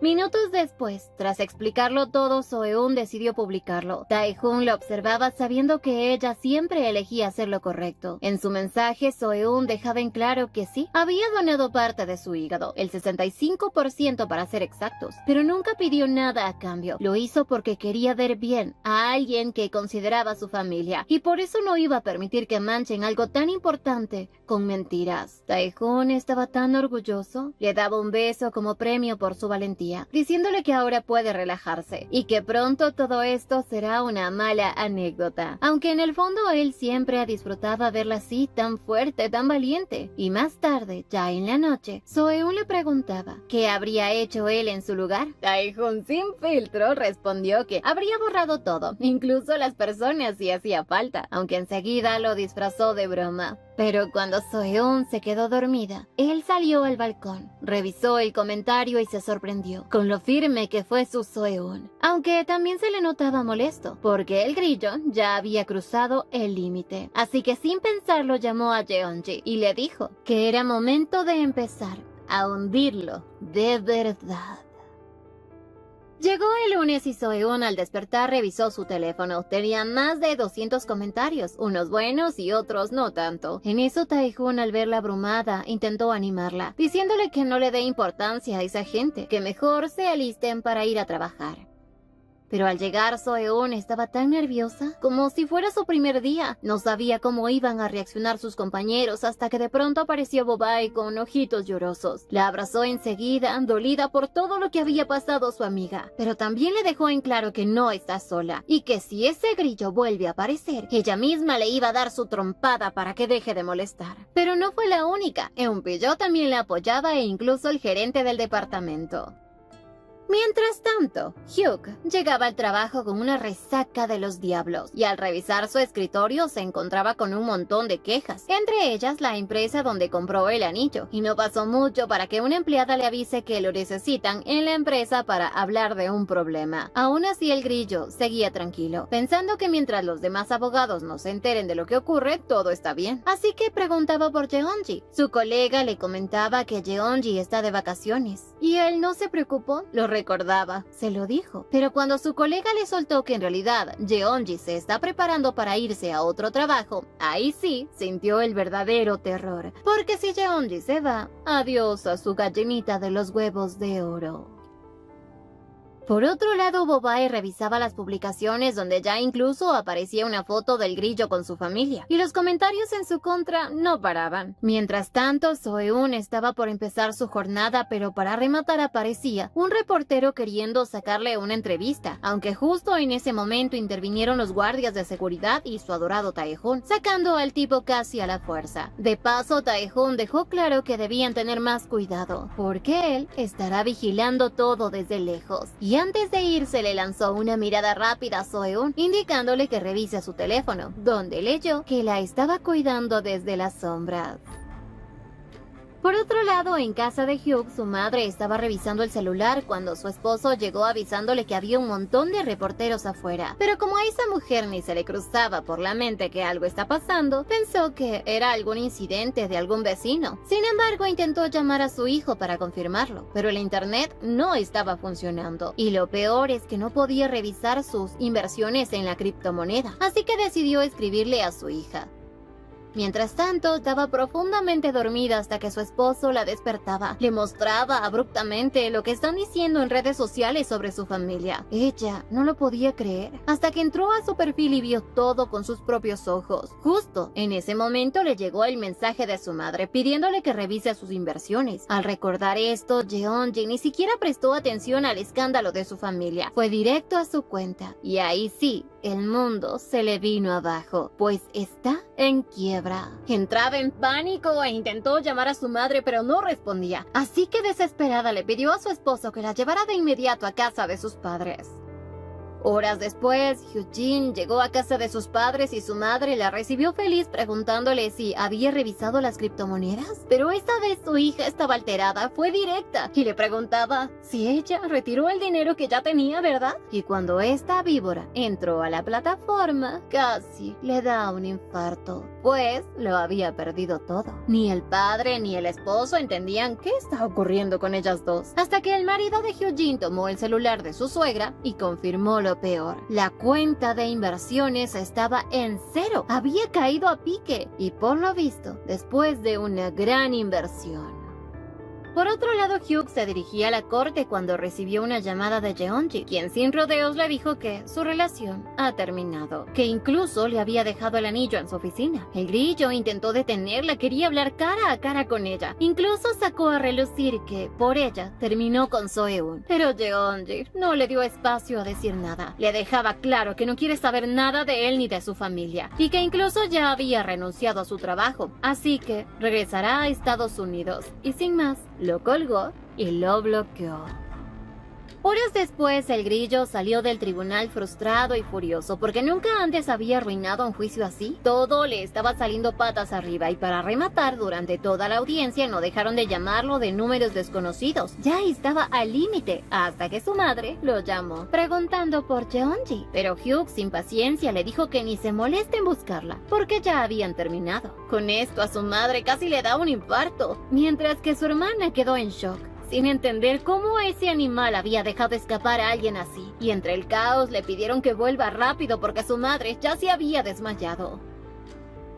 Minutos después, tras explicarlo todo, Seo-eun decidió publicarlo. Tae-hoon lo observaba sabiendo que ella siempre elegía hacer lo correcto. En su mensaje, Seo-eun dejaba en claro que sí, había donado parte de su hígado, el 65% para ser exactos, pero nunca pidió nada a cambio. Lo hizo porque quería ver bien a alguien que consideraba su familia, y por eso no iba a permitir que manchen algo tan importante con mentiras. Tae-hoon estaba tan orgulloso, le daba un beso como premio por su valentía, diciéndole que ahora puede relajarse y que pronto todo esto será una mala anécdota, aunque en el fondo él siempre disfrutaba verla así, tan fuerte, tan valiente. Y más tarde, ya en la noche, Seo-eun le preguntaba qué habría hecho él en su lugar. Tae-hoon sin filtro respondió que habría borrado todo, incluso las personas si hacía falta, aunque enseguida lo disfrazó de broma. Pero cuando Seo-eun se quedó dormida, él salió al balcón, revisó el comentario y se sorprendió con lo firme que fue su Seo-eun, aunque también se le notaba molesto, porque el grillo ya había cruzado el límite. Así que sin pensarlo llamó a Jeonji y le dijo que era momento de empezar a hundirlo de verdad. Llegó el lunes y Seo-eun al despertar revisó su teléfono. Tenía más de 200 comentarios, unos buenos y otros no tanto. En eso Tae-hoon, al verla abrumada, intentó animarla, diciéndole que no le dé importancia a esa gente, que mejor se alisten para ir a trabajar. Pero al llegar, Seo-eun estaba tan nerviosa, como si fuera su primer día. No sabía cómo iban a reaccionar sus compañeros hasta que de pronto apareció Bobae con ojitos llorosos. La abrazó enseguida, dolida por todo lo que había pasado a su amiga. Pero también le dejó en claro que no está sola, y que si ese grillo vuelve a aparecer, ella misma le iba a dar su trompada para que deje de molestar. Pero no fue la única. Eunpillo también la apoyaba e incluso el gerente del departamento. Mientras tanto, Hugh llegaba al trabajo con una resaca de los diablos y al revisar su escritorio se encontraba con un montón de quejas, entre ellas la empresa donde compró el anillo, y no pasó mucho para que una empleada le avise que lo necesitan en la empresa para hablar de un problema. Aún así el grillo seguía tranquilo, pensando que mientras los demás abogados no se enteren de lo que ocurre, todo está bien. Así que preguntaba por Jeonji. Su colega le comentaba que Jeonji está de vacaciones, y él no se preocupó, lo recordaba, se lo dijo. Pero cuando su colega le soltó que en realidad Jeonji se está preparando para irse a otro trabajo, ahí sí sintió el verdadero terror, porque si Jeonji se va, adiós a su gallinita de los huevos de oro. Por otro lado, Bobae revisaba las publicaciones donde ya incluso aparecía una foto del grillo con su familia, y los comentarios en su contra no paraban. Mientras tanto, Soeun estaba por empezar su jornada, pero para rematar aparecía un reportero queriendo sacarle una entrevista, aunque justo en ese momento intervinieron los guardias de seguridad y su adorado Taejun, sacando al tipo casi a la fuerza. De paso, Taejun dejó claro que debían tener más cuidado, porque él estará vigilando todo desde lejos. Y antes de irse le lanzó una mirada rápida a Soeun, indicándole que revise su teléfono, donde leyó que la estaba cuidando desde las sombras. Por otro lado, en casa de Hugh, su madre estaba revisando el celular cuando su esposo llegó avisándole que había un montón de reporteros afuera. Pero como a esa mujer ni se le cruzaba por la mente que algo está pasando, pensó que era algún incidente de algún vecino. Sin embargo, intentó llamar a su hijo para confirmarlo, pero el internet no estaba funcionando. Y lo peor es que no podía revisar sus inversiones en la criptomoneda, así que decidió escribirle a su hija. Mientras tanto, estaba profundamente dormida hasta que su esposo la despertaba. Le mostraba abruptamente lo que están diciendo en redes sociales sobre su familia. Ella no lo podía creer, hasta que entró a su perfil y vio todo con sus propios ojos. Justo en ese momento le llegó el mensaje de su madre pidiéndole que revise sus inversiones. Al recordar esto, Jeonji ni siquiera prestó atención al escándalo de su familia. Fue directo a su cuenta, y ahí sí, el mundo se le vino abajo, pues está en quiebra. Entraba en pánico e intentó llamar a su madre, pero no respondía. Así que desesperada le pidió a su esposo que la llevara de inmediato a casa de sus padres. Horas después, Hyojin llegó a casa de sus padres y su madre la recibió feliz preguntándole si había revisado las criptomonedas. Pero esta vez su hija estaba alterada, fue directa y le preguntaba si ella retiró el dinero que ya tenía, ¿verdad? Y cuando esta víbora entró a la plataforma, casi le da un infarto, pues lo había perdido todo. Ni el padre ni el esposo entendían qué estaba ocurriendo con ellas dos, hasta que el marido de Hyojin tomó el celular de su suegra y confirmó lo peor. La cuenta de inversiones estaba en cero, había caído a pique y por lo visto, después de una gran inversión. Por otro lado, Hugh se dirigía a la corte cuando recibió una llamada de Jeonji, quien sin rodeos le dijo que su relación ha terminado, que incluso le había dejado el anillo en su oficina. El grillo intentó detenerla, quería hablar cara a cara con ella, incluso sacó a relucir que, por ella, terminó con Soeun. Pero Jeonji no le dio espacio a decir nada, le dejaba claro que no quiere saber nada de él ni de su familia, y que incluso ya había renunciado a su trabajo, así que regresará a Estados Unidos, y sin más, lo colgó y lo bloqueó. Horas después, el grillo salió del tribunal frustrado y furioso porque nunca antes había arruinado un juicio así. Todo le estaba saliendo patas arriba y para rematar, durante toda la audiencia no dejaron de llamarlo de números desconocidos. Ya estaba al límite hasta que su madre lo llamó preguntando por Jeonji. Pero Hugh, sin paciencia, le dijo que ni se moleste en buscarla porque ya habían terminado. Con esto a su madre casi le da un infarto, mientras que su hermana quedó en shock, sin entender cómo ese animal había dejado escapar a alguien así, y entre el caos le pidieron que vuelva rápido porque su madre ya se había desmayado.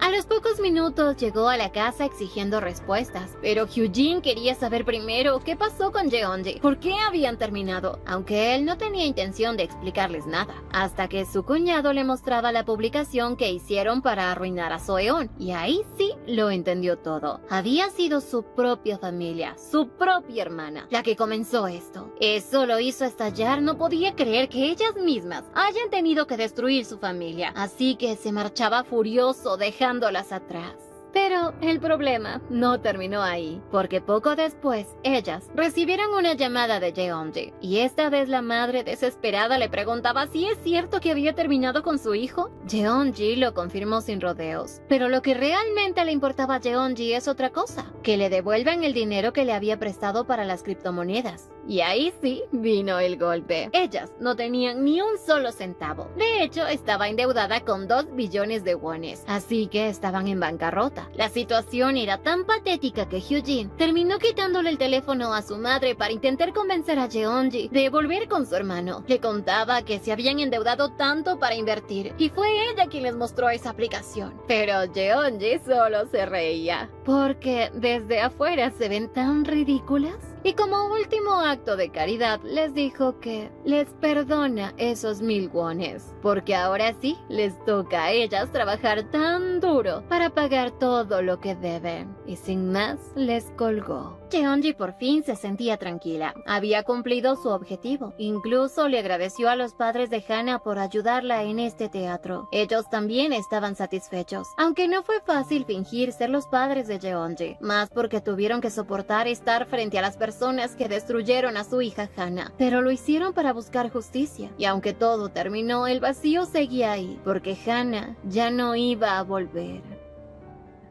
A los pocos minutos llegó a la casa exigiendo respuestas, pero Hyojin quería saber primero qué pasó con Jeonji, por qué habían terminado, aunque él no tenía intención de explicarles nada, hasta que su cuñado le mostraba la publicación que hicieron para arruinar a Soeon, y ahí sí lo entendió todo. Había sido su propia familia, su propia hermana, la que comenzó esto. Eso lo hizo estallar, no podía creer que ellas mismas hayan tenido que destruir su familia, así que se marchaba furioso dejándolas atrás. Pero el problema no terminó ahí, porque poco después ellas recibieron una llamada de Jeonji, y esta vez la madre desesperada le preguntaba si es cierto que había terminado con su hijo. Jeonji lo confirmó sin rodeos, pero lo que realmente le importaba a Jeonji es otra cosa, que le devuelvan el dinero que le había prestado para las criptomonedas. Y ahí sí vino el golpe. Ellas no tenían ni un solo centavo. De hecho, estaba endeudada con 2 billones de wones, así que estaban en bancarrota. La situación era tan patética que Hyojin terminó quitándole el teléfono a su madre para intentar convencer a Jeonji de volver con su hermano. Le contaba que se habían endeudado tanto para invertir, y fue ella quien les mostró esa aplicación. Pero Jeonji solo se reía, porque desde afuera se ven tan ridículas. Y como último acto de caridad, les dijo que les perdona esos 1000 wones, porque ahora sí les toca a ellas trabajar tan duro para pagar todo lo que deben. Y sin más, les colgó. Jeonji por fin se sentía tranquila. Había cumplido su objetivo. Incluso le agradeció a los padres de Hana por ayudarla en este teatro. Ellos también estaban satisfechos, aunque no fue fácil fingir ser los padres de Jeonji, más porque tuvieron que soportar estar frente a las personas que destruyeron a su hija Hana. Pero lo hicieron para buscar justicia, y aunque todo terminó, el vacío seguía ahí, porque Hana ya no iba a volver.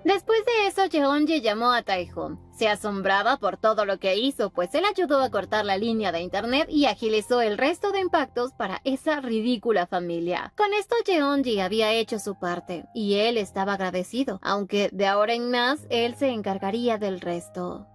Después de eso, Jeonji llamó a Taehoon. Se asombraba por todo lo que hizo, pues él ayudó a cortar la línea de internet y agilizó el resto de impactos para esa ridícula familia. Con esto Jeonji había hecho su parte, y él estaba agradecido, aunque de ahora en más él se encargaría del resto.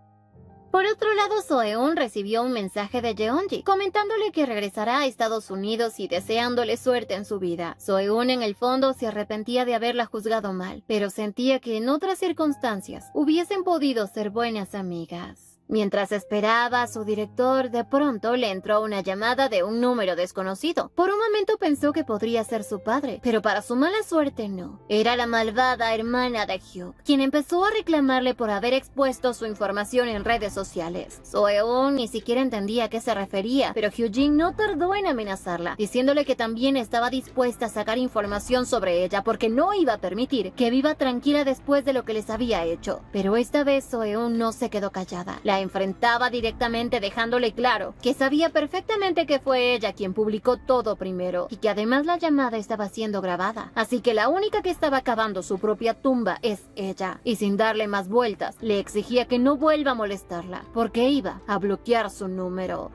Por otro lado, Soeun recibió un mensaje de Jeonji, comentándole que regresará a Estados Unidos y deseándole suerte en su vida. Soeun en el fondo se arrepentía de haberla juzgado mal, pero sentía que en otras circunstancias hubiesen podido ser buenas amigas. Mientras esperaba a su director, de pronto le entró una llamada de un número desconocido. Por un momento pensó que podría ser su padre, pero para su mala suerte no. Era la malvada hermana de Hyuk, quien empezó a reclamarle por haber expuesto su información en redes sociales. Soeun ni siquiera entendía a qué se refería, pero Hyojin no tardó en amenazarla, diciéndole que también estaba dispuesta a sacar información sobre ella porque no iba a permitir que viva tranquila después de lo que les había hecho. Pero esta vez Soeun no se quedó callada. La enfrentaba directamente, dejándole claro que sabía perfectamente que fue ella quien publicó todo primero y que además la llamada estaba siendo grabada, así que la única que estaba cavando su propia tumba es ella, y sin darle más vueltas le exigía que no vuelva a molestarla porque iba a bloquear su número.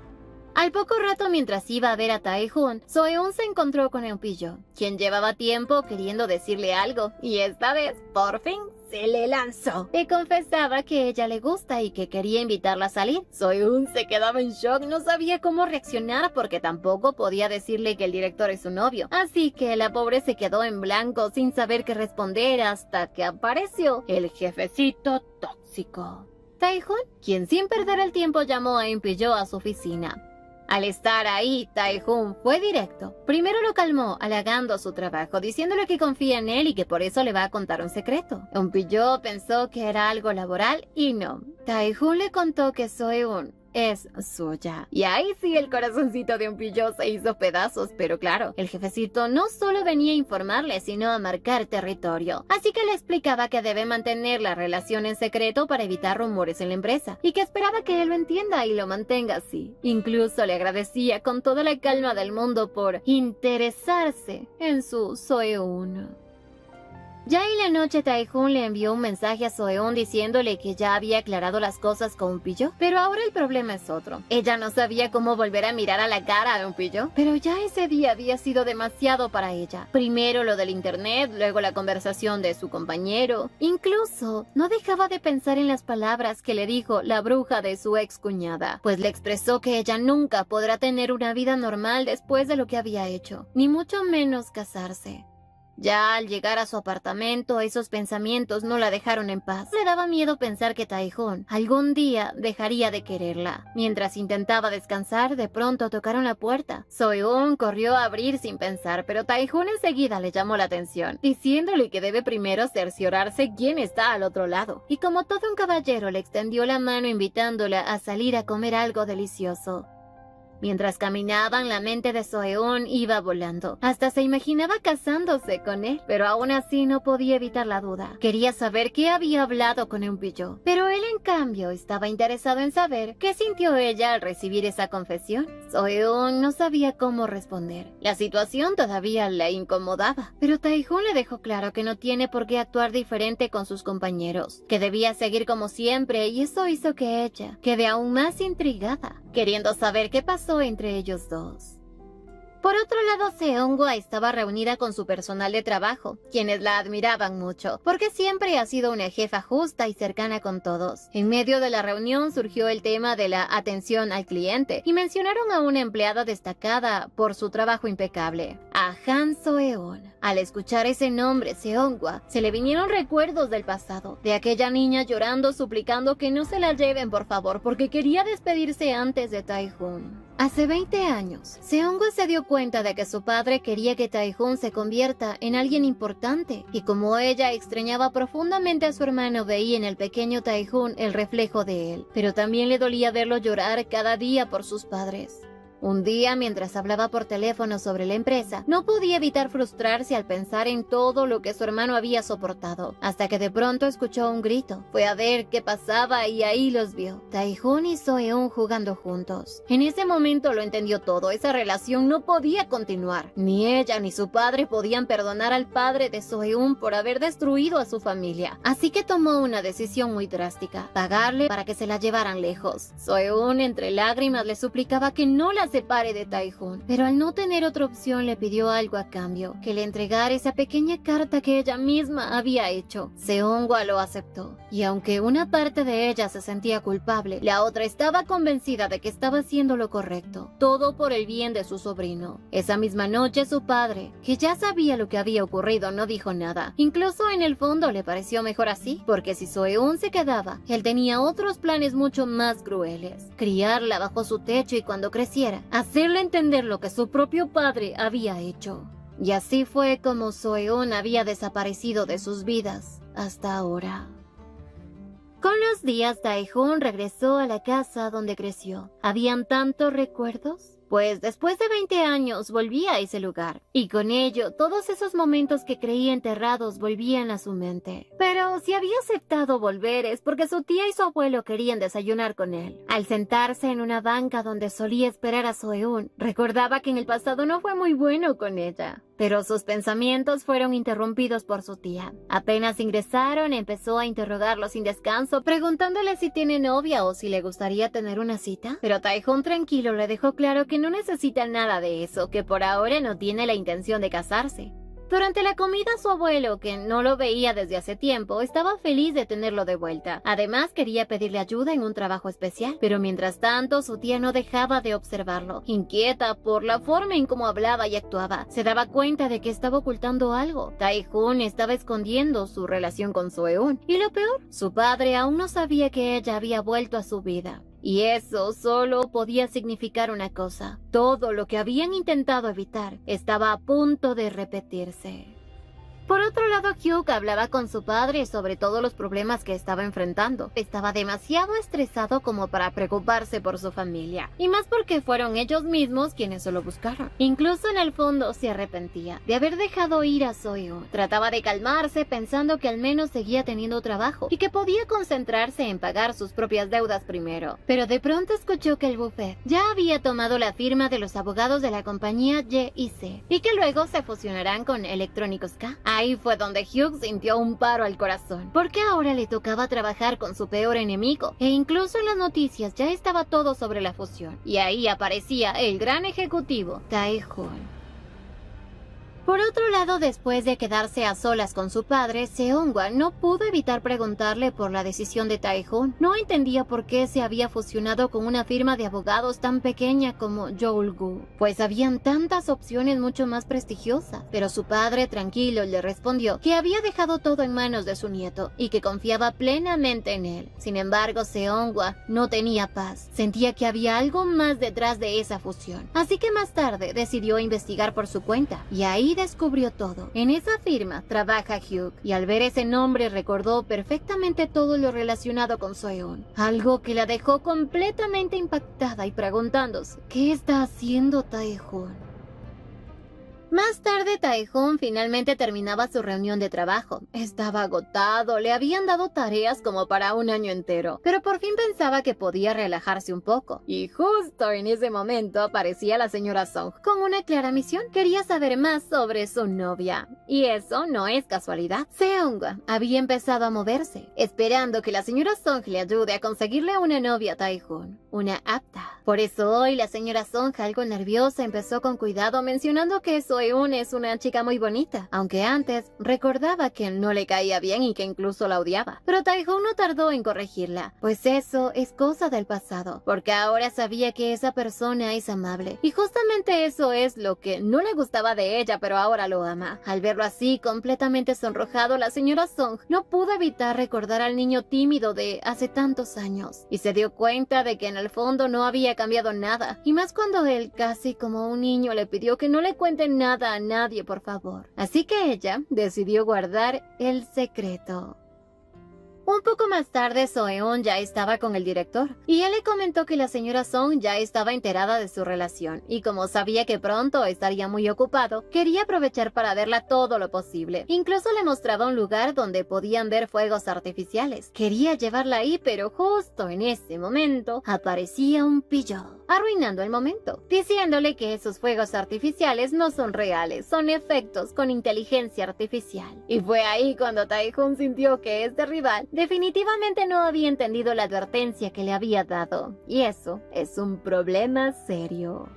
Al poco rato, mientras iba a ver a Taehoon, Soeun se encontró con Eunpillo, quien llevaba tiempo queriendo decirle algo, y esta vez, por fin, se le lanzó. Le confesaba que ella le gusta y que quería invitarla a salir. Soeun se quedaba en shock, no sabía cómo reaccionar porque tampoco podía decirle que el director es su novio. Así que la pobre se quedó en blanco sin saber qué responder hasta que apareció el jefecito tóxico. Taehoon, quien sin perder el tiempo llamó a Eunpillo a su oficina. Al estar ahí, Taehoon fue directo. Primero lo calmó, halagando su trabajo, diciéndole que confía en él y que por eso le va a contar un secreto. Eunpillo pensó que era algo laboral y no. Taehoon le contó que Soeun es suya. Y ahí sí el corazoncito de Eunpillo se hizo pedazos, pero claro, el jefecito no solo venía a informarle, sino a marcar territorio. Así que le explicaba que debe mantener la relación en secreto para evitar rumores en la empresa, y que esperaba que él lo entienda y lo mantenga así. Incluso le agradecía con toda la calma del mundo por interesarse en su Soeun. Ya en la noche, Taehoon le envió un mensaje a Soeun diciéndole que ya había aclarado las cosas con Eunpillo, pero ahora el problema es otro. Ella no sabía cómo volver a mirar a la cara a Eunpillo, pero ya ese día había sido demasiado para ella. Primero lo del internet, luego la conversación de su compañero. Incluso no dejaba de pensar en las palabras que le dijo la bruja de su ex cuñada, pues le expresó que ella nunca podrá tener una vida normal después de lo que había hecho, ni mucho menos casarse. Ya al llegar a su apartamento, esos pensamientos no la dejaron en paz. Le daba miedo pensar que Taehoon algún día dejaría de quererla. Mientras intentaba descansar, de pronto tocaron la puerta. Soeun corrió a abrir sin pensar, pero Taehoon enseguida le llamó la atención, diciéndole que debe primero cerciorarse quién está al otro lado. Y como todo un caballero, le extendió la mano invitándola a salir a comer algo delicioso. Mientras caminaban, la mente de Soeun iba volando. Hasta se imaginaba casándose con él, pero aún así no podía evitar la duda. Quería saber qué había hablado con Eunpyo, pero él en cambio estaba interesado en saber qué sintió ella al recibir esa confesión. Soeun no sabía cómo responder. La situación todavía le incomodaba, pero Taejoon le dejó claro que no tiene por qué actuar diferente con sus compañeros, que debía seguir como siempre, y eso hizo que ella quede aún más intrigada, queriendo saber qué pasó entre ellos dos. Por otro lado, Seonghwa estaba reunida con su personal de trabajo, quienes la admiraban mucho, porque siempre ha sido una jefa justa y cercana con todos. En medio de la reunión surgió el tema de la atención al cliente, y mencionaron a una empleada destacada por su trabajo impecable, a Han Soeon. Al escuchar ese nombre, Seonghwa, se le vinieron recuerdos del pasado, de aquella niña llorando suplicando que no se la lleven por favor, porque quería despedirse antes de Taejoon. Hace 20 años, Seonghwa se dio cuenta de que su padre quería que Taejoon se convierta en alguien importante, y como ella extrañaba profundamente a su hermano, veía en el pequeño Taejoon el reflejo de él, pero también le dolía verlo llorar cada día por sus padres. Un día, mientras hablaba por teléfono sobre la empresa, no podía evitar frustrarse al pensar en todo lo que su hermano había soportado, hasta que de pronto escuchó un grito. Fue a ver qué pasaba y ahí los vio, Taejoon y Soeun jugando juntos. En ese momento lo entendió todo, esa relación no podía continuar. Ni ella ni su padre podían perdonar al padre de Soeun por haber destruido a su familia, así que tomó una decisión muy drástica: pagarle para que se la llevaran lejos. Soeun entre lágrimas le suplicaba que no la separe de Taejoon, pero al no tener otra opción le pidió algo a cambio, que le entregara esa pequeña carta que ella misma había hecho. Seonghwa lo aceptó, y aunque una parte de ella se sentía culpable, la otra estaba convencida de que estaba haciendo lo correcto, todo por el bien de su sobrino. Esa misma noche su padre, que ya sabía lo que había ocurrido, no dijo nada. Incluso en el fondo le pareció mejor así, porque si Soeun se quedaba, él tenía otros planes mucho más crueles: criarla bajo su techo y cuando creciera, hacerle entender lo que su propio padre había hecho. Y así fue como Soeun había desaparecido de sus vidas hasta ahora. Con los días, Taejoon regresó a la casa donde creció. ¿Habían tantos recuerdos? Pues después de 20 años volvía a ese lugar, y con ello todos esos momentos que creía enterrados volvían a su mente. Pero si había aceptado volver es porque su tía y su abuelo querían desayunar con él. Al sentarse en una banca donde solía esperar a Soeun, recordaba que en el pasado no fue muy bueno con ella. Pero sus pensamientos fueron interrumpidos por su tía. Apenas ingresaron, empezó a interrogarlo sin descanso, preguntándole si tiene novia o si le gustaría tener una cita. Pero Taejoon tranquilo le dejó claro que no necesita nada de eso, que por ahora no tiene la intención de casarse. Durante la comida, su abuelo, que no lo veía desde hace tiempo, estaba feliz de tenerlo de vuelta. Además, quería pedirle ayuda en un trabajo especial. Pero mientras tanto, su tía no dejaba de observarlo, inquieta por la forma en cómo hablaba y actuaba. Se daba cuenta de que estaba ocultando algo. Taejoon estaba escondiendo su relación con Soeun. Y lo peor, su padre aún no sabía que ella había vuelto a su vida. Y eso solo podía significar una cosa: todo lo que habían intentado evitar estaba a punto de repetirse. Por otro lado, Hyuk hablaba con su padre sobre todos los problemas que estaba enfrentando. Estaba demasiado estresado como para preocuparse por su familia, y más porque fueron ellos mismos quienes se lo buscaron. Incluso en el fondo se arrepentía de haber dejado ir a Soeun. Trataba de calmarse pensando que al menos seguía teniendo trabajo y que podía concentrarse en pagar sus propias deudas primero. Pero de pronto escuchó que el buffet ya había tomado la firma de los abogados de la compañía Y&C y que luego se fusionarán con Electrónicos K. Ahí fue donde Hyuk sintió un paro al corazón, porque ahora le tocaba trabajar con su peor enemigo, e incluso en las noticias ya estaba todo sobre la fusión, y ahí aparecía el gran ejecutivo, Taejoon. Por otro lado, después de quedarse a solas con su padre, Seonghwa no pudo evitar preguntarle por la decisión de Taejoon. No entendía por qué se había fusionado con una firma de abogados tan pequeña como Joulgu, pues habían tantas opciones mucho más prestigiosas. Pero su padre, tranquilo, le respondió que había dejado todo en manos de su nieto y que confiaba plenamente en él. Sin embargo, Seonghwa no tenía paz. Sentía que había algo más detrás de esa fusión. Así que más tarde decidió investigar por su cuenta, y ahí y descubrió todo. En esa firma trabaja Hugh, y al ver ese nombre recordó perfectamente todo lo relacionado con Soeun, algo que la dejó completamente impactada y preguntándose, ¿qué está haciendo Tae-hoon? Más tarde, Tae-hoon finalmente terminaba su reunión de trabajo. Estaba agotado, le habían dado tareas como para un año entero, pero por fin pensaba que podía relajarse un poco. Y justo en ese momento aparecía la señora Song con una clara misión. Quería saber más sobre su novia. Y eso no es casualidad. Seung-hwa había empezado a moverse, esperando que la señora Song le ayude a conseguirle una novia a Tae-hoon, una apta. Por eso hoy la señora Song, algo nerviosa, empezó con cuidado mencionando que Soeun es una chica muy bonita, aunque antes recordaba que no le caía bien y que incluso la odiaba. Pero Tae-hoon no tardó en corregirla, pues eso es cosa del pasado, porque ahora sabía que esa persona es amable, y justamente eso es lo que no le gustaba de ella, pero ahora lo ama. Al verlo así, completamente sonrojado, la señora Song no pudo evitar recordar al niño tímido de hace tantos años, y se dio cuenta de que en el fondo no había cambiado nada, y más cuando él, casi como un niño, le pidió que no le cuente nada a nadie, por favor. Así que ella decidió guardar el secreto. Un poco más tarde, Soeun ya estaba con el director, y él le comentó que la señora Song ya estaba enterada de su relación, y como sabía que pronto estaría muy ocupado, quería aprovechar para verla todo lo posible. Incluso le mostraba un lugar donde podían ver fuegos artificiales. Quería llevarla ahí, pero justo en ese momento aparecía un pillo, arruinando el momento, diciéndole que esos fuegos artificiales no son reales, son efectos con inteligencia artificial. Y fue ahí cuando Tae-hoon sintió que este rival definitivamente no había entendido la advertencia que le había dado, y eso es un problema serio.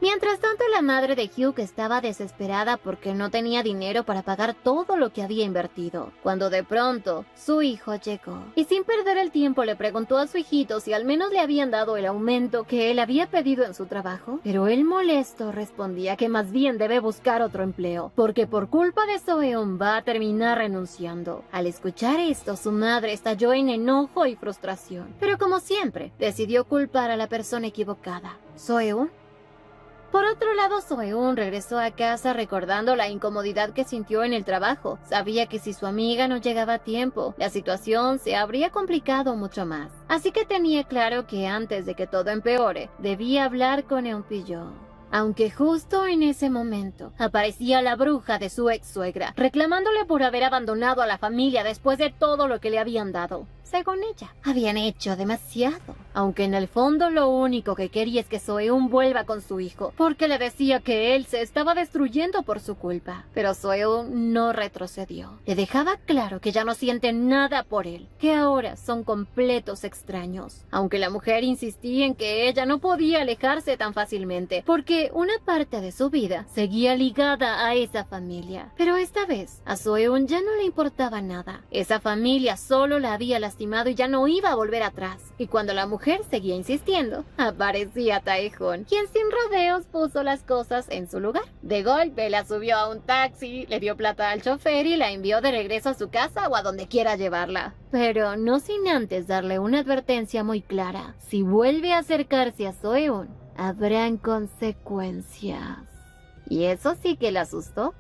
Mientras tanto, la madre de Hugh estaba desesperada porque no tenía dinero para pagar todo lo que había invertido, cuando de pronto su hijo llegó, y sin perder el tiempo le preguntó a su hijito si al menos le habían dado el aumento que él había pedido en su trabajo, pero él molesto respondía que más bien debe buscar otro empleo, porque por culpa de Soeun va a terminar renunciando. Al escuchar esto, su madre estalló en enojo y frustración, pero como siempre, decidió culpar a la persona equivocada, Soeun. Por otro lado, Soeun regresó a casa recordando la incomodidad que sintió en el trabajo. Sabía que si su amiga no llegaba a tiempo, la situación se habría complicado mucho más. Así que tenía claro que antes de que todo empeore, debía hablar con Eun-pillo. Aunque justo en ese momento aparecía la bruja de su ex suegra, reclamándole por haber abandonado a la familia después de todo lo que le habían dado. Según ella, habían hecho demasiado, aunque en el fondo lo único que quería es que Soeun vuelva con su hijo, porque le decía que él se estaba destruyendo por su culpa. Pero Soeun no retrocedió. Le dejaba claro que ya no siente nada por él, que ahora son completos extraños. Aunque la mujer insistía en que ella no podía alejarse tan fácilmente, porque una parte de su vida seguía ligada a esa familia. Pero esta vez, a Soeun ya no le importaba nada. Esa familia solo la había lastimado y ya no iba a volver atrás. Y cuando la mujer seguía insistiendo, aparecía Tae-hoon, quien sin rodeos puso las cosas en su lugar. De golpe la subió a un taxi, le dio plata al chofer y la envió de regreso a su casa o a donde quiera llevarla. Pero no sin antes darle una advertencia muy clara. Si vuelve a acercarse a Soeun, habrán consecuencias. Y eso sí que la asustó.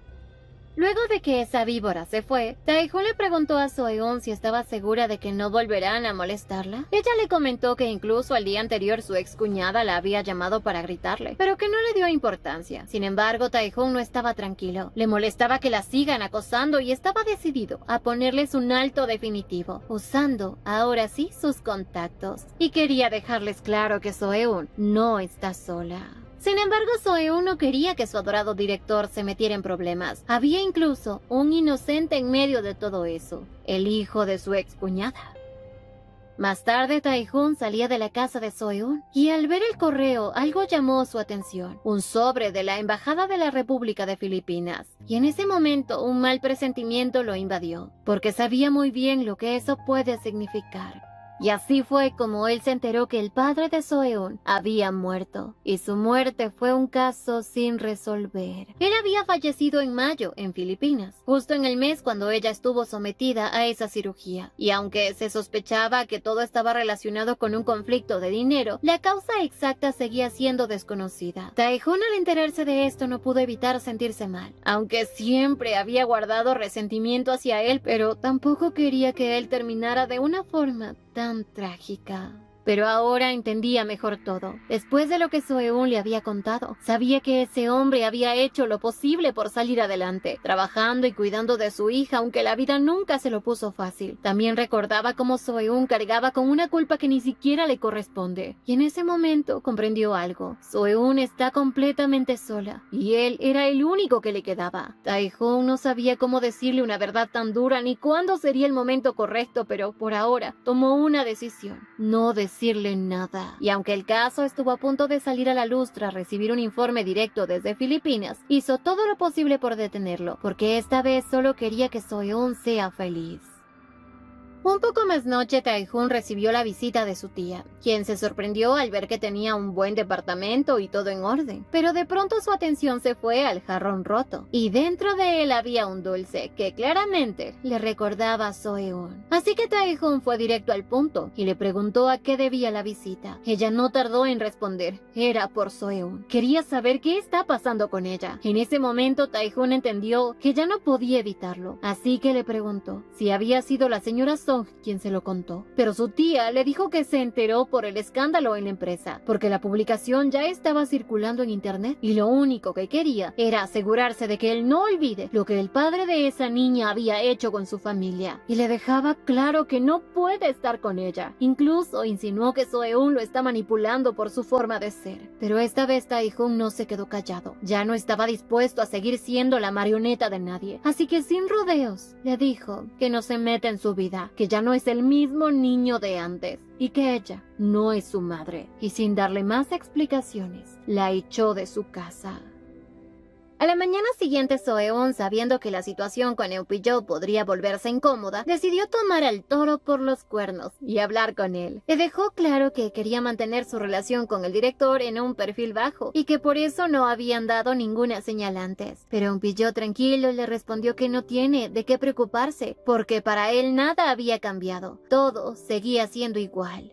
Luego de que esa víbora se fue, Tae-hoon le preguntó a Soeun si estaba segura de que no volverán a molestarla. Ella le comentó que incluso al día anterior su ex cuñada la había llamado para gritarle, pero que no le dio importancia. Sin embargo, Tae-hoon no estaba tranquilo. Le molestaba que la sigan acosando y estaba decidido a ponerles un alto definitivo, usando ahora sí sus contactos. Y quería dejarles claro que Soeun no está sola. Sin embargo, Soeun no quería que su adorado director se metiera en problemas. Había incluso un inocente en medio de todo eso, el hijo de su ex cuñada. Más tarde, Tae-hoon salía de la casa de Soeun y al ver el correo algo llamó su atención, un sobre de la Embajada de la República de Filipinas. Y en ese momento un mal presentimiento lo invadió, porque sabía muy bien lo que eso puede significar. Y así fue como él se enteró que el padre de Seo-eun había muerto, y su muerte fue un caso sin resolver. Él había fallecido en mayo en Filipinas, justo en el mes cuando ella estuvo sometida a esa cirugía. Y aunque se sospechaba que todo estaba relacionado con un conflicto de dinero, la causa exacta seguía siendo desconocida. Tae-hoon, al enterarse de esto, no pudo evitar sentirse mal, aunque siempre había guardado resentimiento hacia él, pero tampoco quería que él terminara de una forma tan trágica. Pero ahora entendía mejor todo. Después de lo que Seo-eun le había contado, sabía que ese hombre había hecho lo posible por salir adelante, trabajando y cuidando de su hija, aunque la vida nunca se lo puso fácil. También recordaba cómo Seo-eun cargaba con una culpa que ni siquiera le corresponde. Y en ese momento comprendió algo. Seo-eun está completamente sola, y él era el único que le quedaba. Tae-hoon no sabía cómo decirle una verdad tan dura ni cuándo sería el momento correcto, pero por ahora tomó una decisión: no decirle nada. Y aunque el caso estuvo a punto de salir a la luz tras recibir un informe directo desde Filipinas, hizo todo lo posible por detenerlo, porque esta vez solo quería que Seo-eun sea feliz. Un poco más noche, Tae-hoon recibió la visita de su tía, quien se sorprendió al ver que tenía un buen departamento y todo en orden. Pero de pronto su atención se fue al jarrón roto, y dentro de él había un dulce que claramente le recordaba a Seo-eun. Así que Tae-hoon fue directo al punto y le preguntó a qué debía la visita. Ella no tardó en responder: era por Seo-eun. Quería saber qué está pasando con ella. En ese momento Tae-hoon entendió que ya no podía evitarlo, así que le preguntó si había sido la señora Song quien se lo contó, pero su tía le dijo que se enteró por el escándalo en la empresa, porque la publicación ya estaba circulando en internet y lo único que quería era asegurarse de que él no olvide lo que el padre de esa niña había hecho con su familia, y le dejaba claro que no puede estar con ella. Incluso insinuó que Seo-eun lo está manipulando por su forma de ser. Pero esta vez Tae-hoon no se quedó callado, ya no estaba dispuesto a seguir siendo la marioneta de nadie, así que sin rodeos le dijo que no se meta en su vida, que ya no es el mismo niño de antes y que ella no es su madre, y sin darle más explicaciones, la echó de su casa. A la mañana siguiente, Seo-eun, sabiendo que la situación con Eun-pyo podría volverse incómoda, decidió tomar al toro por los cuernos y hablar con él. Le dejó claro que quería mantener su relación con el director en un perfil bajo y que por eso no habían dado ninguna señal antes. Pero Eun-pyo, tranquilo, le respondió que no tiene de qué preocuparse, porque para él nada había cambiado. Todo seguía siendo igual.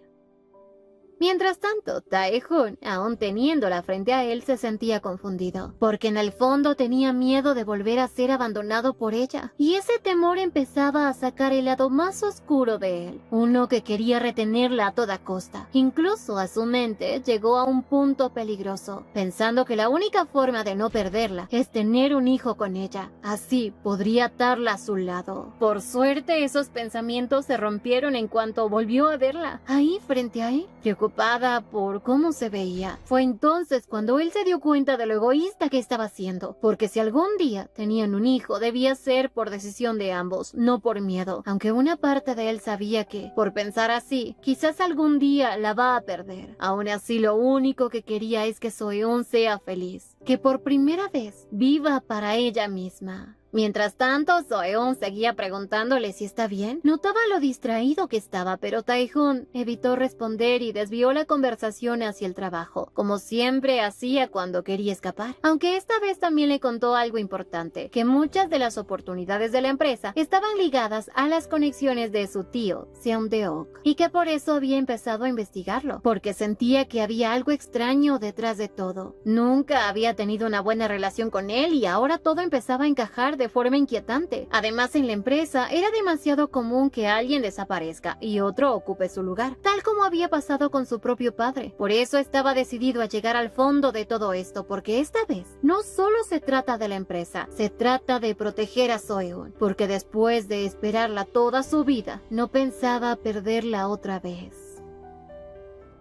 Mientras tanto, Tae-hoon, aún teniéndola frente a él, se sentía confundido, porque en el fondo tenía miedo de volver a ser abandonado por ella, y ese temor empezaba a sacar el lado más oscuro de él, uno que quería retenerla a toda costa. Incluso a su mente llegó a un punto peligroso, pensando que la única forma de no perderla es tener un hijo con ella, así podría atarla a su lado. Por suerte, esos pensamientos se rompieron en cuanto volvió a verla, ahí frente a él, preocupada por cómo se veía. Fue entonces cuando él se dio cuenta de lo egoísta que estaba siendo, porque si algún día tenían un hijo, debía ser por decisión de ambos, no por miedo, aunque una parte de él sabía que, por pensar así, quizás algún día la va a perder. Aún así, lo único que quería es que Seo-eun sea feliz, que por primera vez viva para ella misma. Mientras tanto, Seo-eun seguía preguntándole si está bien. Notaba lo distraído que estaba, pero Tae-hoon evitó responder y desvió la conversación hacia el trabajo, como siempre hacía cuando quería escapar. Aunque esta vez también le contó algo importante, que muchas de las oportunidades de la empresa estaban ligadas a las conexiones de su tío, Seung-deok, y que por eso había empezado a investigarlo, porque sentía que había algo extraño detrás de todo. Nunca había tenido una buena relación con él y ahora todo empezaba a encajar de forma inquietante. Además, en la empresa era demasiado común que alguien desaparezca y otro ocupe su lugar, tal como había pasado con su propio padre. Por eso estaba decidido a llegar al fondo de todo esto, porque esta vez no solo se trata de la empresa, se trata de proteger a Seo-eun, porque después de esperarla toda su vida, no pensaba perderla otra vez.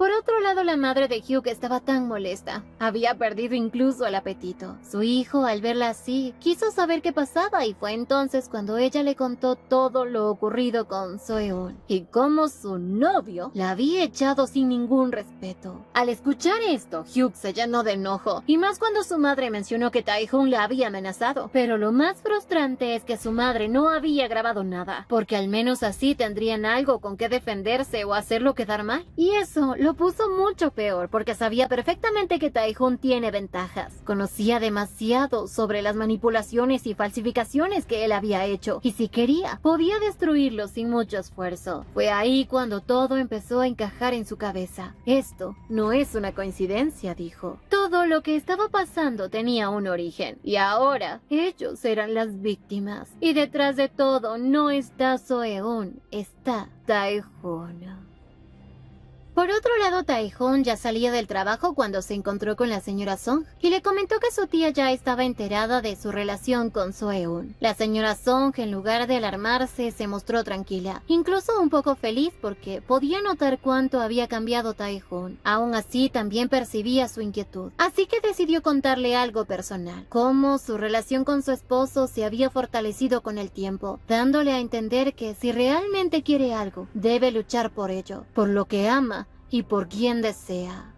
Por otro lado, la madre de Hugh estaba tan molesta. Había perdido incluso el apetito. Su hijo, al verla así, quiso saber qué pasaba y fue entonces cuando ella le contó todo lo ocurrido con Seo-eun y cómo su novio la había echado sin ningún respeto. Al escuchar esto, Hugh se llenó de enojo, y más cuando su madre mencionó que Tae-hoon la había amenazado. Pero lo más frustrante es que su madre no había grabado nada, porque al menos así tendrían algo con que defenderse o hacerlo quedar mal. Y eso lo puso mucho peor, porque sabía perfectamente que Tae-hoon tiene ventajas. Conocía demasiado sobre las manipulaciones y falsificaciones que él había hecho, y si quería, podía destruirlo sin mucho esfuerzo. Fue ahí cuando todo empezó a encajar en su cabeza. Esto no es una coincidencia, dijo. Todo lo que estaba pasando tenía un origen, y ahora ellos eran las víctimas. Y detrás de todo no está Seo-eun, está Tae-hoon. Por otro lado, Tae-hoon ya salía del trabajo cuando se encontró con la señora Song y le comentó que su tía ya estaba enterada de su relación con Seo-eun. La señora Song, en lugar de alarmarse, se mostró tranquila, incluso un poco feliz porque podía notar cuánto había cambiado Tae-hoon. Aún así, también percibía su inquietud, así que decidió contarle algo personal, cómo su relación con su esposo se había fortalecido con el tiempo, dándole a entender que si realmente quiere algo, debe luchar por ello, por lo que ama y por quien desea.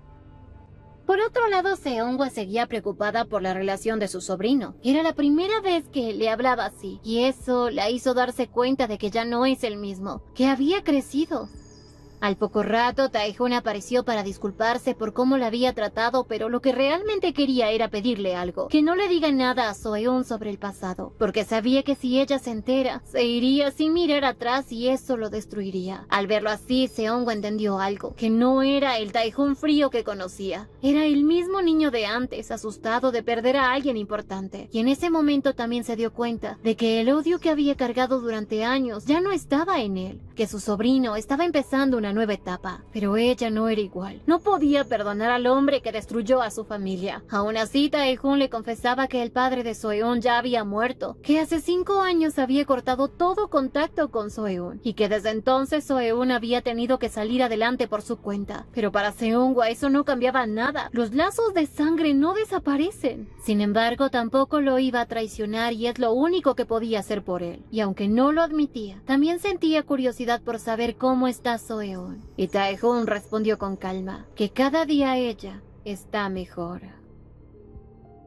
Por otro lado, Seonghwa seguía preocupada por la relación de su sobrino. Era la primera vez que le hablaba así, y eso la hizo darse cuenta de que ya no es el mismo, que había crecido. Al poco rato, Tae-hoon apareció para disculparse por cómo la había tratado, pero lo que realmente quería era pedirle algo, que no le diga nada a Seo-eun sobre el pasado, porque sabía que si ella se entera, se iría sin mirar atrás y eso lo destruiría. Al verlo así, Seonghwa entendió algo, que no era el Tae-hoon frío que conocía, era el mismo niño de antes, asustado de perder a alguien importante, y en ese momento también se dio cuenta de que el odio que había cargado durante años ya no estaba en él, que su sobrino estaba empezando una nueva etapa, pero ella no era igual. No podía perdonar al hombre que destruyó a su familia. Aún así, Tae-hoon le confesaba que el padre de Seo-eun ya había muerto, que hace 5 años había cortado todo contacto con Seo-eun, y que desde entonces Seo-eun había tenido que salir adelante por su cuenta. Pero para Seonghwa eso no cambiaba nada. Los lazos de sangre no desaparecen. Sin embargo, tampoco lo iba a traicionar y es lo único que podía hacer por él. Y aunque no lo admitía, también sentía curiosidad por saber cómo está Seo-eun. Y Tae-hoon respondió con calma, que cada día ella está mejor.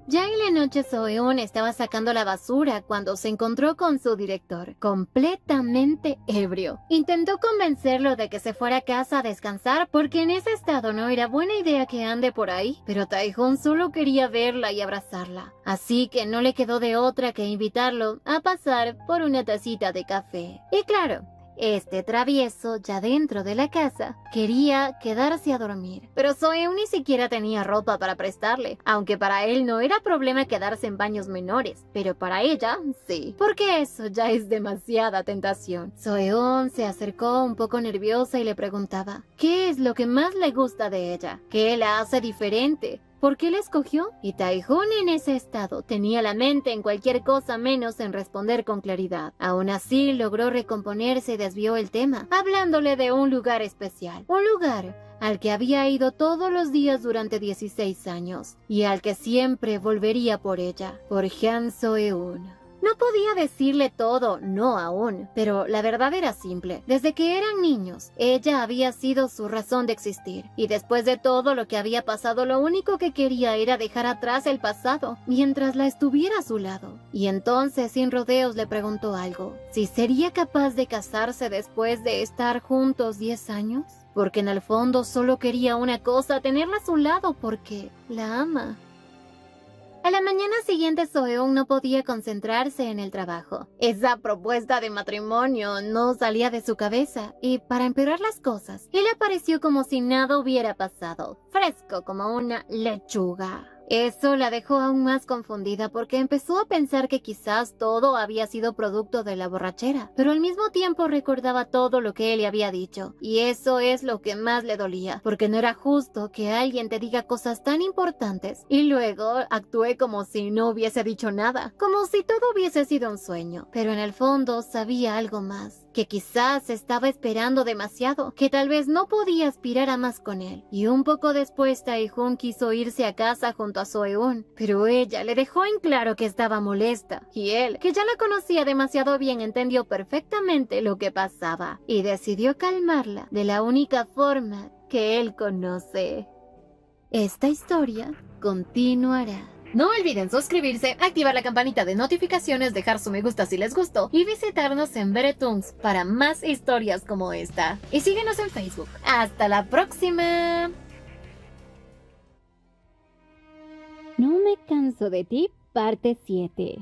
Ya en la noche, Seo-eun estaba sacando la basura cuando se encontró con su director, completamente ebrio. Intentó convencerlo de que se fuera a casa a descansar porque en ese estado no era buena idea que ande por ahí, pero Tae-hoon solo quería verla y abrazarla, así que no le quedó de otra que invitarlo a pasar por una tacita de café. Y claro, este travieso, ya dentro de la casa, quería quedarse a dormir. Pero Seo-eun ni siquiera tenía ropa para prestarle, aunque para él no era problema quedarse en baños menores, pero para ella, sí, porque eso ya es demasiada tentación. Seo-eun se acercó un poco nerviosa y le preguntaba, ¿qué es lo que más le gusta de ella? ¿Qué la hace diferente? ¿Por qué la escogió? Y Tae-hoon en ese estado tenía la mente en cualquier cosa menos en responder con claridad. Aún así logró recomponerse y desvió el tema, hablándole de un lugar especial. Un lugar al que había ido todos los días durante 16 años y al que siempre volvería por ella, por Han Seo-eun. No podía decirle todo, no aún, pero la verdad era simple. Desde que eran niños, ella había sido su razón de existir. Y después de todo lo que había pasado, lo único que quería era dejar atrás el pasado, mientras la estuviera a su lado. Y entonces, sin rodeos, le preguntó algo. ¿Si sería capaz de casarse después de estar juntos 10 años? Porque en el fondo solo quería una cosa, tenerla a su lado porque la ama. A la mañana siguiente, Seo-eun no podía concentrarse en el trabajo. Esa propuesta de matrimonio no salía de su cabeza y, para empeorar las cosas, él apareció como si nada hubiera pasado, fresco como una lechuga. Eso la dejó aún más confundida porque empezó a pensar que quizás todo había sido producto de la borrachera, pero al mismo tiempo recordaba todo lo que él le había dicho, y eso es lo que más le dolía, porque no era justo que alguien te diga cosas tan importantes y luego actúe como si no hubiese dicho nada, como si todo hubiese sido un sueño, pero en el fondo sabía algo más, que quizás estaba esperando demasiado, que tal vez no podía aspirar a más con él. Y un poco después Tae-hoon quiso irse a casa junto a Soe-un, pero ella le dejó en claro que estaba molesta, y él, que ya la conocía demasiado bien, entendió perfectamente lo que pasaba y decidió calmarla de la única forma que él conoce. Esta historia continuará. No olviden suscribirse, activar la campanita de notificaciones, dejar su me gusta si les gustó y visitarnos en Beretoons para más historias como esta. Y síguenos en Facebook. ¡Hasta la próxima! No me canso de ti, parte 7.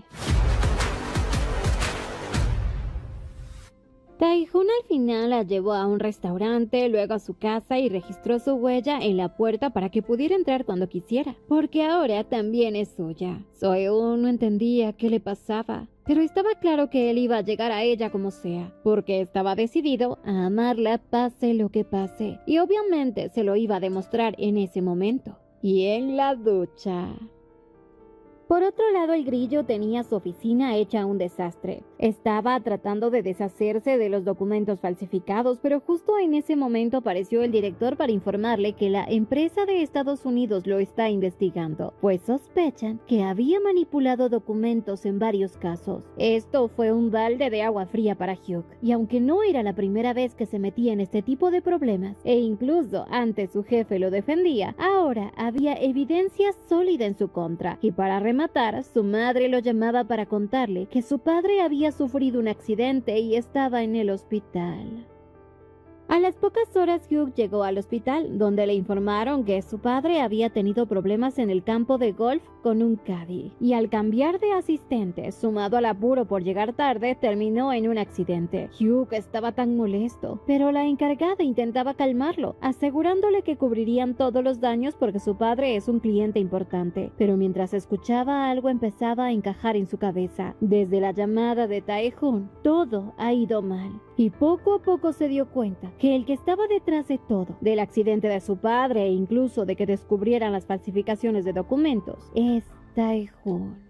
Tae-hoon al final la llevó a un restaurante, luego a su casa y registró su huella en la puerta para que pudiera entrar cuando quisiera, porque ahora también es suya. Soe-un no entendía qué le pasaba, pero estaba claro que él iba a llegar a ella como sea, porque estaba decidido a amarla pase lo que pase, y obviamente se lo iba a demostrar en ese momento. Y en la ducha. Por otro lado, el grillo tenía su oficina hecha un desastre. Estaba tratando de deshacerse de los documentos falsificados, pero justo en ese momento apareció el director para informarle que la empresa de Estados Unidos lo está investigando, pues sospechan que había manipulado documentos en varios casos. Esto fue un balde de agua fría para Hyuk, y aunque no era la primera vez que se metía en este tipo de problemas, e incluso antes su jefe lo defendía, ahora había evidencia sólida en su contra, y para rematar, su madre lo llamaba para contarle que su padre había sufrido un accidente y estaba en el hospital. A las pocas horas Hyuk llegó al hospital, donde le informaron que su padre había tenido problemas en el campo de golf con un caddy, y al cambiar de asistente, sumado al apuro por llegar tarde, terminó en un accidente. Hyuk estaba tan molesto, pero la encargada intentaba calmarlo, asegurándole que cubrirían todos los daños porque su padre es un cliente importante. Pero mientras escuchaba algo empezaba a encajar en su cabeza. Desde la llamada de Tae-hoon, todo ha ido mal, y poco a poco se dio cuenta que el que estaba detrás de todo, del accidente de su padre e incluso de que descubrieran las falsificaciones de documentos, es Tae-hoon.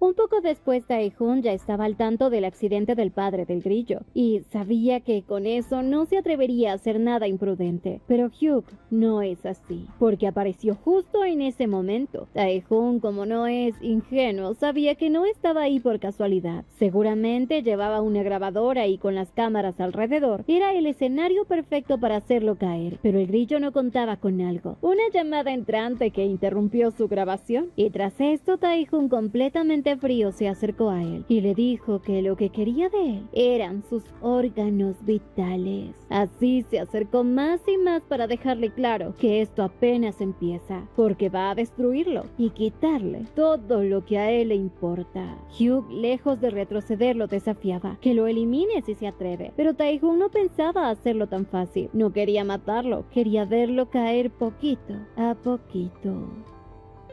Un poco después, Tae-hoon ya estaba al tanto del accidente del padre del grillo, y sabía que con eso no se atrevería a hacer nada imprudente. Pero Hyuk no es así, porque apareció justo en ese momento. Tae-hoon, como no es ingenuo, sabía que no estaba ahí por casualidad. Seguramente llevaba una grabadora y con las cámaras alrededor, era el escenario perfecto para hacerlo caer. Pero el grillo no contaba con algo, una llamada entrante que interrumpió su grabación, y tras esto Tae-hoon completamente frío se acercó a él y le dijo que lo que quería de él eran sus órganos vitales. Así se acercó más y más para dejarle claro que esto apenas empieza, porque va a destruirlo y quitarle todo lo que a él le importa. Hyuk, lejos de retroceder, lo desafiaba, que lo elimine si se atreve, pero Tae-hoon no pensaba hacerlo tan fácil. No quería matarlo, quería verlo caer poquito a poquito.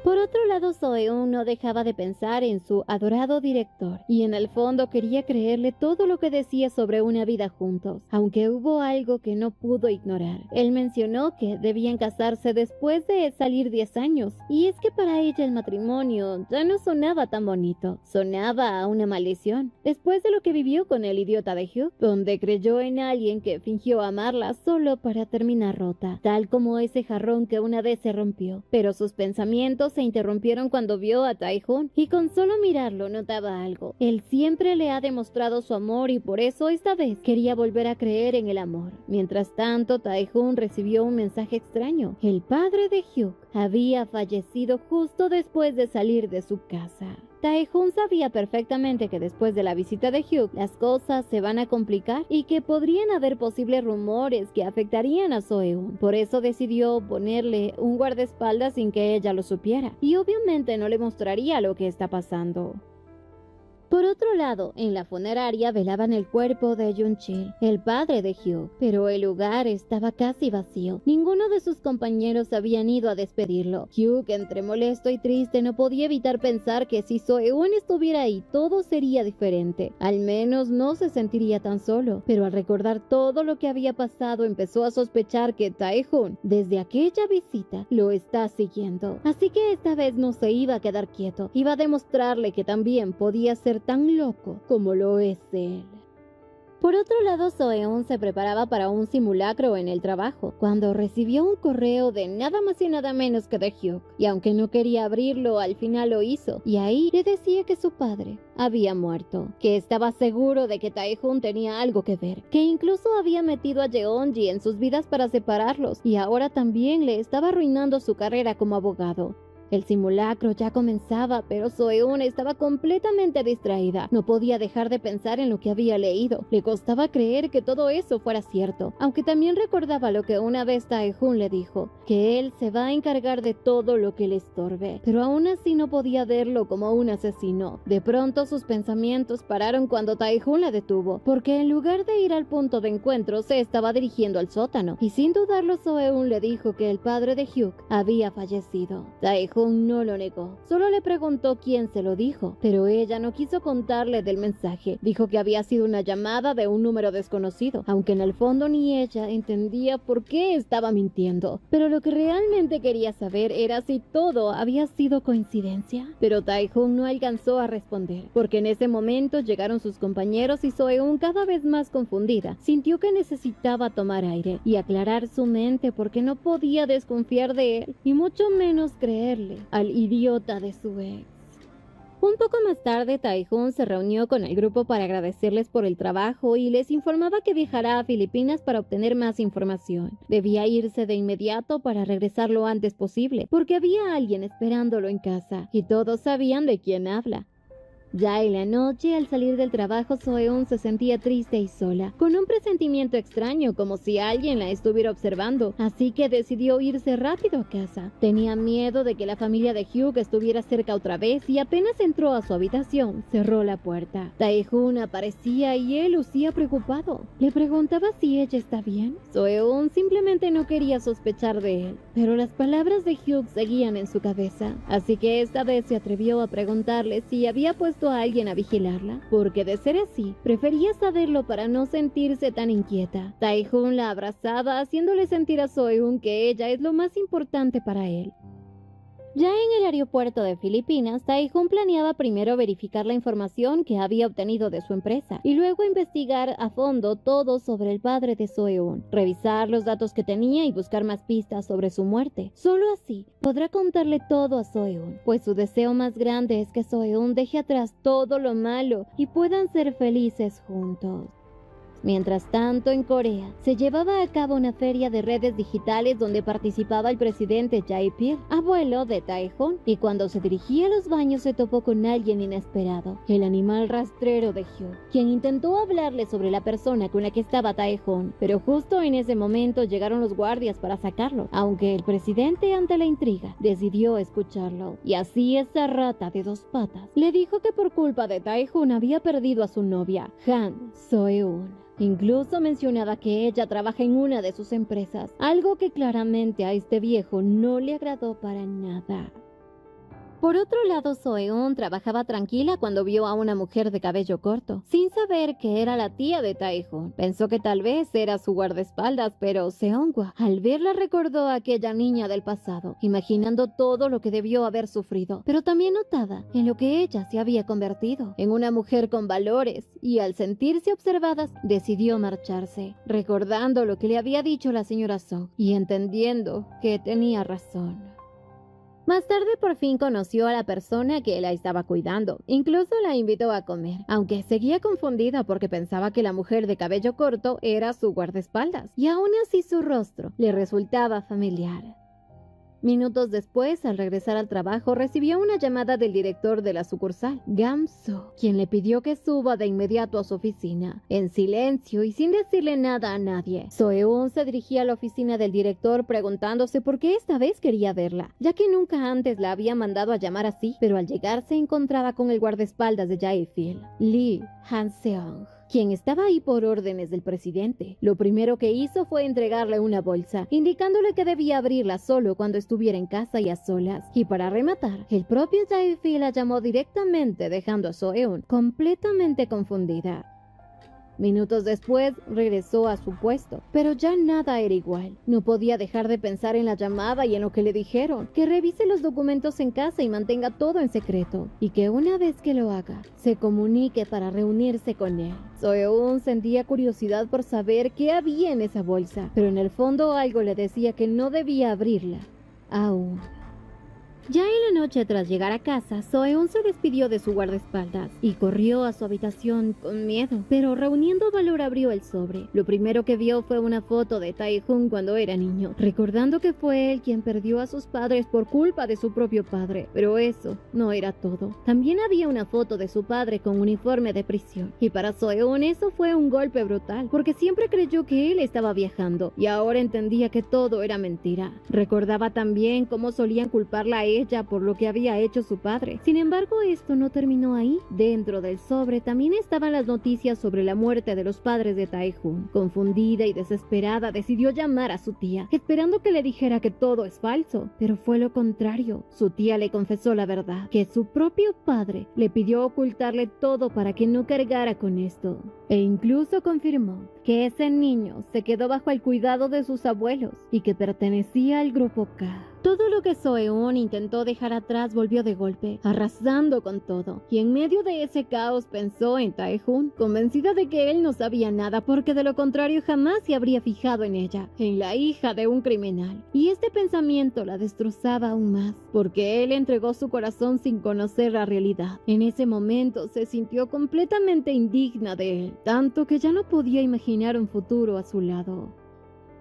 Por otro lado, Soe-un no dejaba de pensar en su adorado director, y en el fondo quería creerle todo lo que decía sobre una vida juntos, aunque hubo algo que no pudo ignorar. Él mencionó que debían casarse después de salir 10 años, y es que para ella el matrimonio ya no sonaba tan bonito, sonaba a una maldición, después de lo que vivió con el idiota de Hyuk, donde creyó en alguien que fingió amarla solo para terminar rota, tal como ese jarrón que una vez se rompió, pero sus pensamientos se interrumpieron cuando vio a Tae-hoon, y con solo mirarlo notaba algo. Él siempre le ha demostrado su amor y por eso esta vez quería volver a creer en el amor. Mientras tanto, Tae-hoon recibió un mensaje extraño. El padre de Hyuk había fallecido justo después de salir de su casa. Tae-hoon sabía perfectamente que después de la visita de Hyuk, las cosas se van a complicar y que podrían haber posibles rumores que afectarían a Soe-un. Por eso decidió ponerle un guardaespaldas sin que ella lo supiera, y obviamente no le mostraría lo que está pasando. Por otro lado, en la funeraria velaban el cuerpo de Jun-chil, el padre de Hyuk, pero el lugar estaba casi vacío. Ninguno de sus compañeros habían ido a despedirlo. Hyuk, entre molesto y triste, no podía evitar pensar que si Soe-un estuviera ahí, todo sería diferente. Al menos no se sentiría tan solo. Pero al recordar todo lo que había pasado, empezó a sospechar que Tae-hoon, desde aquella visita, lo está siguiendo. Así que esta vez no se iba a quedar quieto. Iba a demostrarle que también podía ser tan loco como lo es él. Por otro lado, Soeun se preparaba para un simulacro en el trabajo, cuando recibió un correo de nada más y nada menos que de Hyuk, y aunque no quería abrirlo, al final lo hizo, y ahí le decía que su padre había muerto, que estaba seguro de que Tae-hoon tenía algo que ver, que incluso había metido a Jeonji en sus vidas para separarlos, y ahora también le estaba arruinando su carrera como abogado. El simulacro ya comenzaba, pero Soeun estaba completamente distraída. No podía dejar de pensar en lo que había leído. Le costaba creer que todo eso fuera cierto, aunque también recordaba lo que una vez Tae-hoon le dijo, que él se va a encargar de todo lo que le estorbe. Pero aún así no podía verlo como un asesino. De pronto sus pensamientos pararon cuando Tae-hoon la detuvo, porque en lugar de ir al punto de encuentro se estaba dirigiendo al sótano, y sin dudarlo Soeun le dijo que el padre de Hyuk había fallecido. Tae-hoon no lo negó, solo le preguntó quién se lo dijo, pero ella no quiso contarle del mensaje. Dijo que había sido una llamada de un número desconocido, aunque en el fondo ni ella entendía por qué estaba mintiendo. Pero lo que realmente quería saber era si todo había sido coincidencia. Pero Tae-hoon no alcanzó a responder, porque en ese momento llegaron sus compañeros y Soeun, cada vez más confundida, sintió que necesitaba tomar aire y aclarar su mente porque no podía desconfiar de él, y mucho menos creerle al idiota de su ex. Un poco más tarde, Tae-hoon se reunió con el grupo para agradecerles por el trabajo y les informaba que viajará a Filipinas para obtener más información. Debía irse de inmediato para regresar lo antes posible, porque había alguien esperándolo en casa, y todos sabían de quién habla. Ya en la noche, al salir del trabajo, Soeun se sentía triste y sola, con un presentimiento extraño, como si alguien la estuviera observando, así que decidió irse rápido a casa. Tenía miedo de que la familia de Hyuk estuviera cerca otra vez, y apenas entró a su habitación, cerró la puerta. Tae-hoon aparecía y él lucía preocupado. Le preguntaba si ella está bien. Soeun simplemente no quería sospechar de él, pero las palabras de Hyuk seguían en su cabeza, así que esta vez se atrevió a preguntarle si había puesto a alguien a vigilarla, porque de ser así, prefería saberlo para no sentirse tan inquieta. Tae-hoon la abrazaba, haciéndole sentir a Soeun que ella es lo más importante para él. Ya en el aeropuerto de Filipinas, Tae-hoon planeaba primero verificar la información que había obtenido de su empresa y luego investigar a fondo todo sobre el padre de Soeun, revisar los datos que tenía y buscar más pistas sobre su muerte. Solo así podrá contarle todo a Soeun, pues su deseo más grande es que Soeun deje atrás todo lo malo y puedan ser felices juntos. Mientras tanto, en Corea, se llevaba a cabo una feria de redes digitales donde participaba el presidente Jae-pil, abuelo de Tae-hoon, y cuando se dirigía a los baños se topó con alguien inesperado, el animal rastrero de Hyuk, quien intentó hablarle sobre la persona con la que estaba Tae-hoon, pero justo en ese momento llegaron los guardias para sacarlo, aunque el presidente, ante la intriga, decidió escucharlo, y así esa rata de dos patas le dijo que por culpa de Tae-hoon había perdido a su novia, Han Soeun. Incluso mencionaba que ella trabaja en una de sus empresas, algo que claramente a este viejo no le agradó para nada. Por otro lado, Soeun trabajaba tranquila cuando vio a una mujer de cabello corto, sin saber que era la tía de Tae-hoon. Pensó que tal vez era su guardaespaldas, pero Seonghwa, al verla, recordó a aquella niña del pasado, imaginando todo lo que debió haber sufrido, pero también notaba en lo que ella se había convertido, en una mujer con valores, y al sentirse observadas, decidió marcharse, recordando lo que le había dicho la señora Song, y entendiendo que tenía razón. Más tarde por fin conoció a la persona que la estaba cuidando. Incluso la invitó a comer, aunque seguía confundida porque pensaba que la mujer de cabello corto era su guardaespaldas, y aún así su rostro le resultaba familiar. Minutos después, al regresar al trabajo, recibió una llamada del director de la sucursal, Gam-soo, quien le pidió que suba de inmediato a su oficina. En silencio y sin decirle nada a nadie, Soeun se dirigía a la oficina del director preguntándose por qué esta vez quería verla, ya que nunca antes la había mandado a llamar así, pero al llegar se encontraba con el guardaespaldas de Jae-pil, Lee Han-seong, quien estaba ahí por órdenes del presidente. Lo primero que hizo fue entregarle una bolsa, indicándole que debía abrirla solo cuando estuviera en casa y a solas. Y para rematar, el propio Jae-pil la llamó directamente, dejando a Soeun completamente confundida. Minutos después regresó a su puesto, pero ya nada era igual. No podía dejar de pensar en la llamada y en lo que le dijeron, que revise los documentos en casa y mantenga todo en secreto, y que una vez que lo haga, se comunique para reunirse con él. Seo-eun sentía curiosidad por saber qué había en esa bolsa, pero en el fondo algo le decía que no debía abrirla aún. Ya en la noche, tras llegar a casa, Seo-eun se despidió de su guardaespaldas y corrió a su habitación con miedo, pero reuniendo valor abrió el sobre. Lo primero que vio fue una foto de Tae-hoon cuando era niño, recordando que fue él quien perdió a sus padres por culpa de su propio padre. Pero eso no era todo. También había una foto de su padre con uniforme de prisión, y para Seo-eun eso fue un golpe brutal, porque siempre creyó que él estaba viajando, y ahora entendía que todo era mentira. Recordaba también cómo solían culparla a ella por lo que había hecho su padre. Sin embargo, esto no terminó ahí. Dentro del sobre también estaban las noticias sobre la muerte de los padres de Tae-hoon. Confundida y desesperada, decidió llamar a su tía, esperando que le dijera que todo es falso, pero fue lo contrario. Su tía le confesó la verdad, que su propio padre le pidió ocultarle todo para que no cargara con esto, e incluso confirmó que ese niño se quedó bajo el cuidado de sus abuelos y que pertenecía al grupo K. Todo lo que Seo-eun intentó dejar atrás volvió de golpe, arrasando con todo, y en medio de ese caos pensó en Tae-hoon, convencida de que él no sabía nada porque de lo contrario jamás se habría fijado en ella, en la hija de un criminal. Y este pensamiento la destrozaba aún más, porque él entregó su corazón sin conocer la realidad. En ese momento se sintió completamente indigna de él, tanto que ya no podía imaginar un futuro a su lado.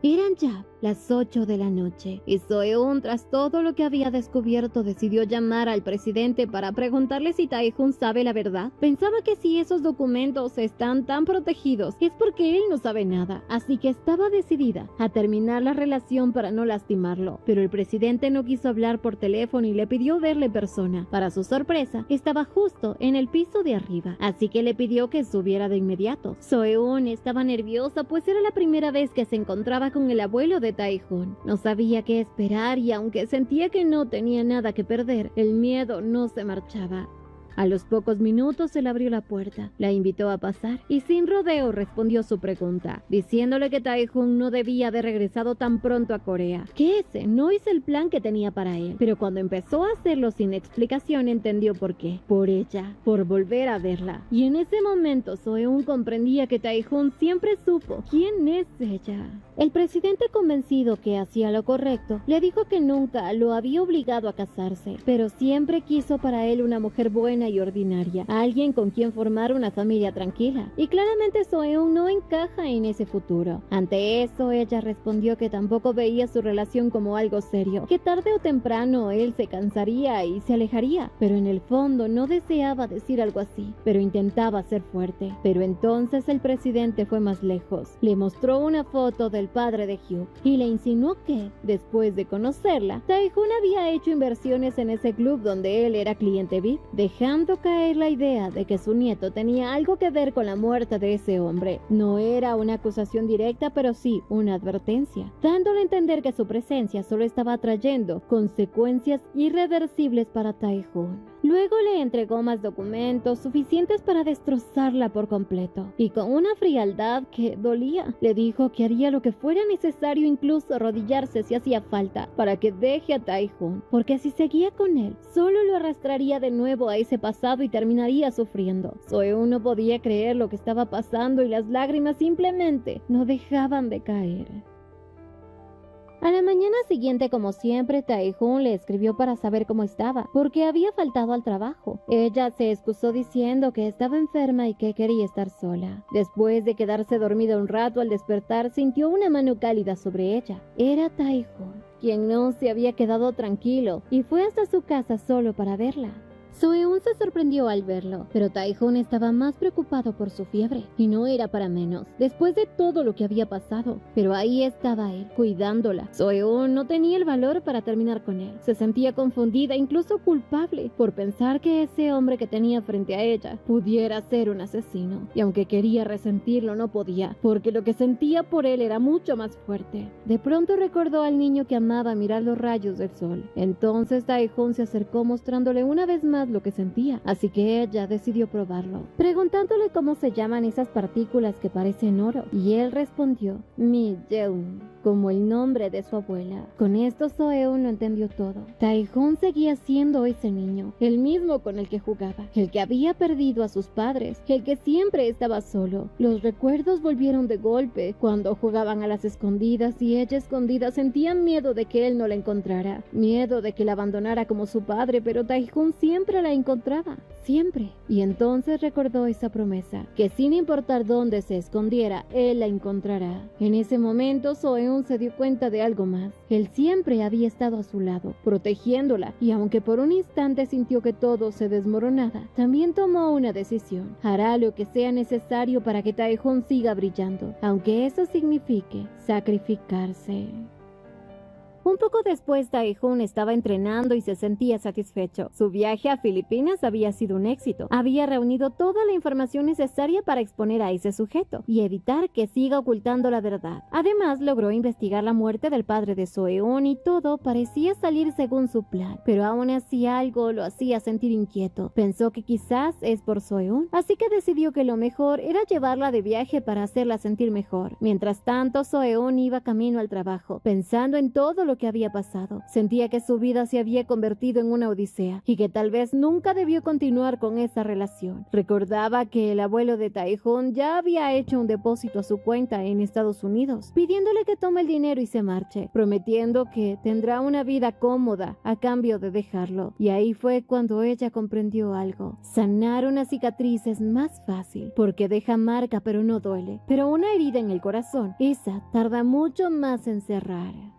Eran ya las 8 de la noche, y Seo-eun, tras todo lo que había descubierto, decidió llamar al presidente para preguntarle si Tae-hoon sabe la verdad. Pensaba que si esos documentos están tan protegidos es porque él no sabe nada, así que estaba decidida a terminar la relación para no lastimarlo. Pero el presidente no quiso hablar por teléfono y le pidió verle en persona. Para su sorpresa, estaba justo en el piso de arriba, así que le pidió que subiera de inmediato. Seo-eun estaba nerviosa, pues era la primera vez que se encontraba con el abuelo de Tae-hoon. No sabía qué esperar y aunque sentía que no tenía nada que perder, el miedo no se marchaba. A los pocos minutos él abrió la puerta, la invitó a pasar y sin rodeo respondió su pregunta, diciéndole que Tae-hoon no debía haber regresado tan pronto a Corea, que ese no es el plan que tenía para él. Pero cuando empezó a hacerlo sin explicación entendió por qué. Por ella, por volver a verla. Y en ese momento Seo-eun comprendía que Tae-hoon siempre supo quién es ella. El presidente, convencido que hacía lo correcto, le dijo que nunca lo había obligado a casarse, pero siempre quiso para él una mujer buena y ordinaria, alguien con quien formar una familia tranquila, y claramente Seo-eun no encaja en ese futuro. Ante eso, ella respondió que tampoco veía su relación como algo serio, que tarde o temprano él se cansaría y se alejaría, pero en el fondo no deseaba decir algo así, pero intentaba ser fuerte. Pero entonces el presidente fue más lejos, le mostró una foto del padre de Hyuk y le insinuó que, después de conocerla, Tae-hoon había hecho inversiones en ese club donde él era cliente VIP, dejando caer la idea de que su nieto tenía algo que ver con la muerte de ese hombre. No era una acusación directa, pero sí una advertencia, dándole a entender que su presencia solo estaba trayendo consecuencias irreversibles para Tae-hoon. Luego le entregó más documentos suficientes para destrozarla por completo, y con una frialdad que dolía, le dijo que haría lo que fuera necesario, incluso arrodillarse si hacía falta, para que deje a Tae-hoon, porque si seguía con él, solo lo arrastraría de nuevo a ese pasado y terminaría sufriendo. Seo-eun no podía creer lo que estaba pasando y las lágrimas simplemente no dejaban de caer. A la mañana siguiente, como siempre, Tae-hoon le escribió para saber cómo estaba, porque había faltado al trabajo. Ella se excusó diciendo que estaba enferma y que quería estar sola. Después de quedarse dormida un rato, al despertar sintió una mano cálida sobre ella. Era Tae-hoon, quien no se había quedado tranquilo y fue hasta su casa solo para verla. Seo-eun se sorprendió al verlo, pero Tae-hoon estaba más preocupado por su fiebre, y no era para menos, después de todo lo que había pasado. Pero ahí estaba él, cuidándola. Seo-eun no tenía el valor para terminar con él. Se sentía confundida, incluso culpable, por pensar que ese hombre que tenía frente a ella pudiera ser un asesino. Y aunque quería resentirlo, no podía, porque lo que sentía por él era mucho más fuerte. De pronto recordó al niño que amaba mirar los rayos del sol. Entonces Tae-hoon se acercó mostrándole una vez más más lo que sentía, así que ella decidió probarlo, preguntándole cómo se llaman esas partículas que parecen oro, y él respondió, Mi-yeon, como el nombre de su abuela. Con esto Seo-eun lo entendió todo. Tae-hoon seguía siendo ese niño, el mismo con el que jugaba, el que había perdido a sus padres, el que siempre estaba solo. Los recuerdos volvieron de golpe cuando jugaban a las escondidas y ella escondida sentía miedo de que él no la encontrara, miedo de que la abandonara como su padre, pero Tae-hoon siempre la encontraba, siempre. Y entonces recordó esa promesa, que sin importar dónde se escondiera, él la encontrará. En ese momento Seo-eun se dio cuenta de algo más. Él siempre había estado a su lado, protegiéndola, y aunque por un instante sintió que todo se desmoronaba, también tomó una decisión. Hará lo que sea necesario para que Tae-hoon siga brillando, aunque eso signifique sacrificarse. Un poco después, Tae-hoon estaba entrenando y se sentía satisfecho. Su viaje a Filipinas había sido un éxito. Había reunido toda la información necesaria para exponer a ese sujeto y evitar que siga ocultando la verdad. Además, logró investigar la muerte del padre de Seo-eun y todo parecía salir según su plan. Pero aún así algo lo hacía sentir inquieto. Pensó que quizás es por Seo-eun, así que decidió que lo mejor era llevarla de viaje para hacerla sentir mejor. Mientras tanto, Seo-eun iba camino al trabajo, pensando en todo lo que había pasado. Sentía que su vida se había convertido en una odisea y que tal vez nunca debió continuar con esa relación. Recordaba que el abuelo de Tae-hoon ya había hecho un depósito a su cuenta en Estados Unidos, pidiéndole que tome el dinero y se marche, prometiendo que tendrá una vida cómoda a cambio de dejarlo. Y ahí fue cuando ella comprendió algo. Sanar una cicatriz es más fácil, porque deja marca pero no duele. Pero una herida en el corazón, esa tarda mucho más en cerrar.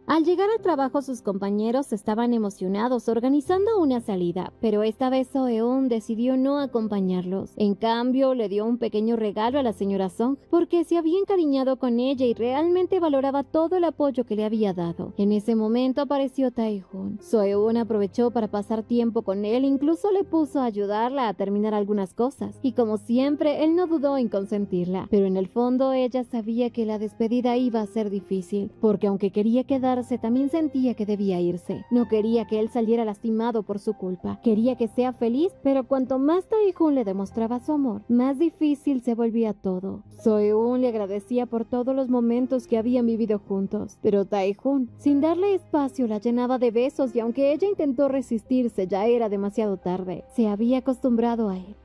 Al llegar al trabajo, sus compañeros estaban emocionados organizando una salida, pero esta vez Seo-eun decidió no acompañarlos. En cambio, le dio un pequeño regalo a la señora Song, porque se había encariñado con ella y realmente valoraba todo el apoyo que le había dado. En ese momento apareció Tae-hoon. Seo-eun aprovechó para pasar tiempo con él, incluso le puso a ayudarla a terminar algunas cosas, y como siempre, él no dudó en consentirla. Pero en el fondo ella sabía que la despedida iba a ser difícil, porque aunque quería quedar también sentía que debía irse. No quería que él saliera lastimado por su culpa. Quería que sea feliz, pero cuanto más Tae-hoon le demostraba su amor, más difícil se volvía todo. Seo-eun le agradecía por todos los momentos que habían vivido juntos, pero Tae-hoon, sin darle espacio, la llenaba de besos y aunque ella intentó resistirse, ya era demasiado tarde. Se había acostumbrado a él.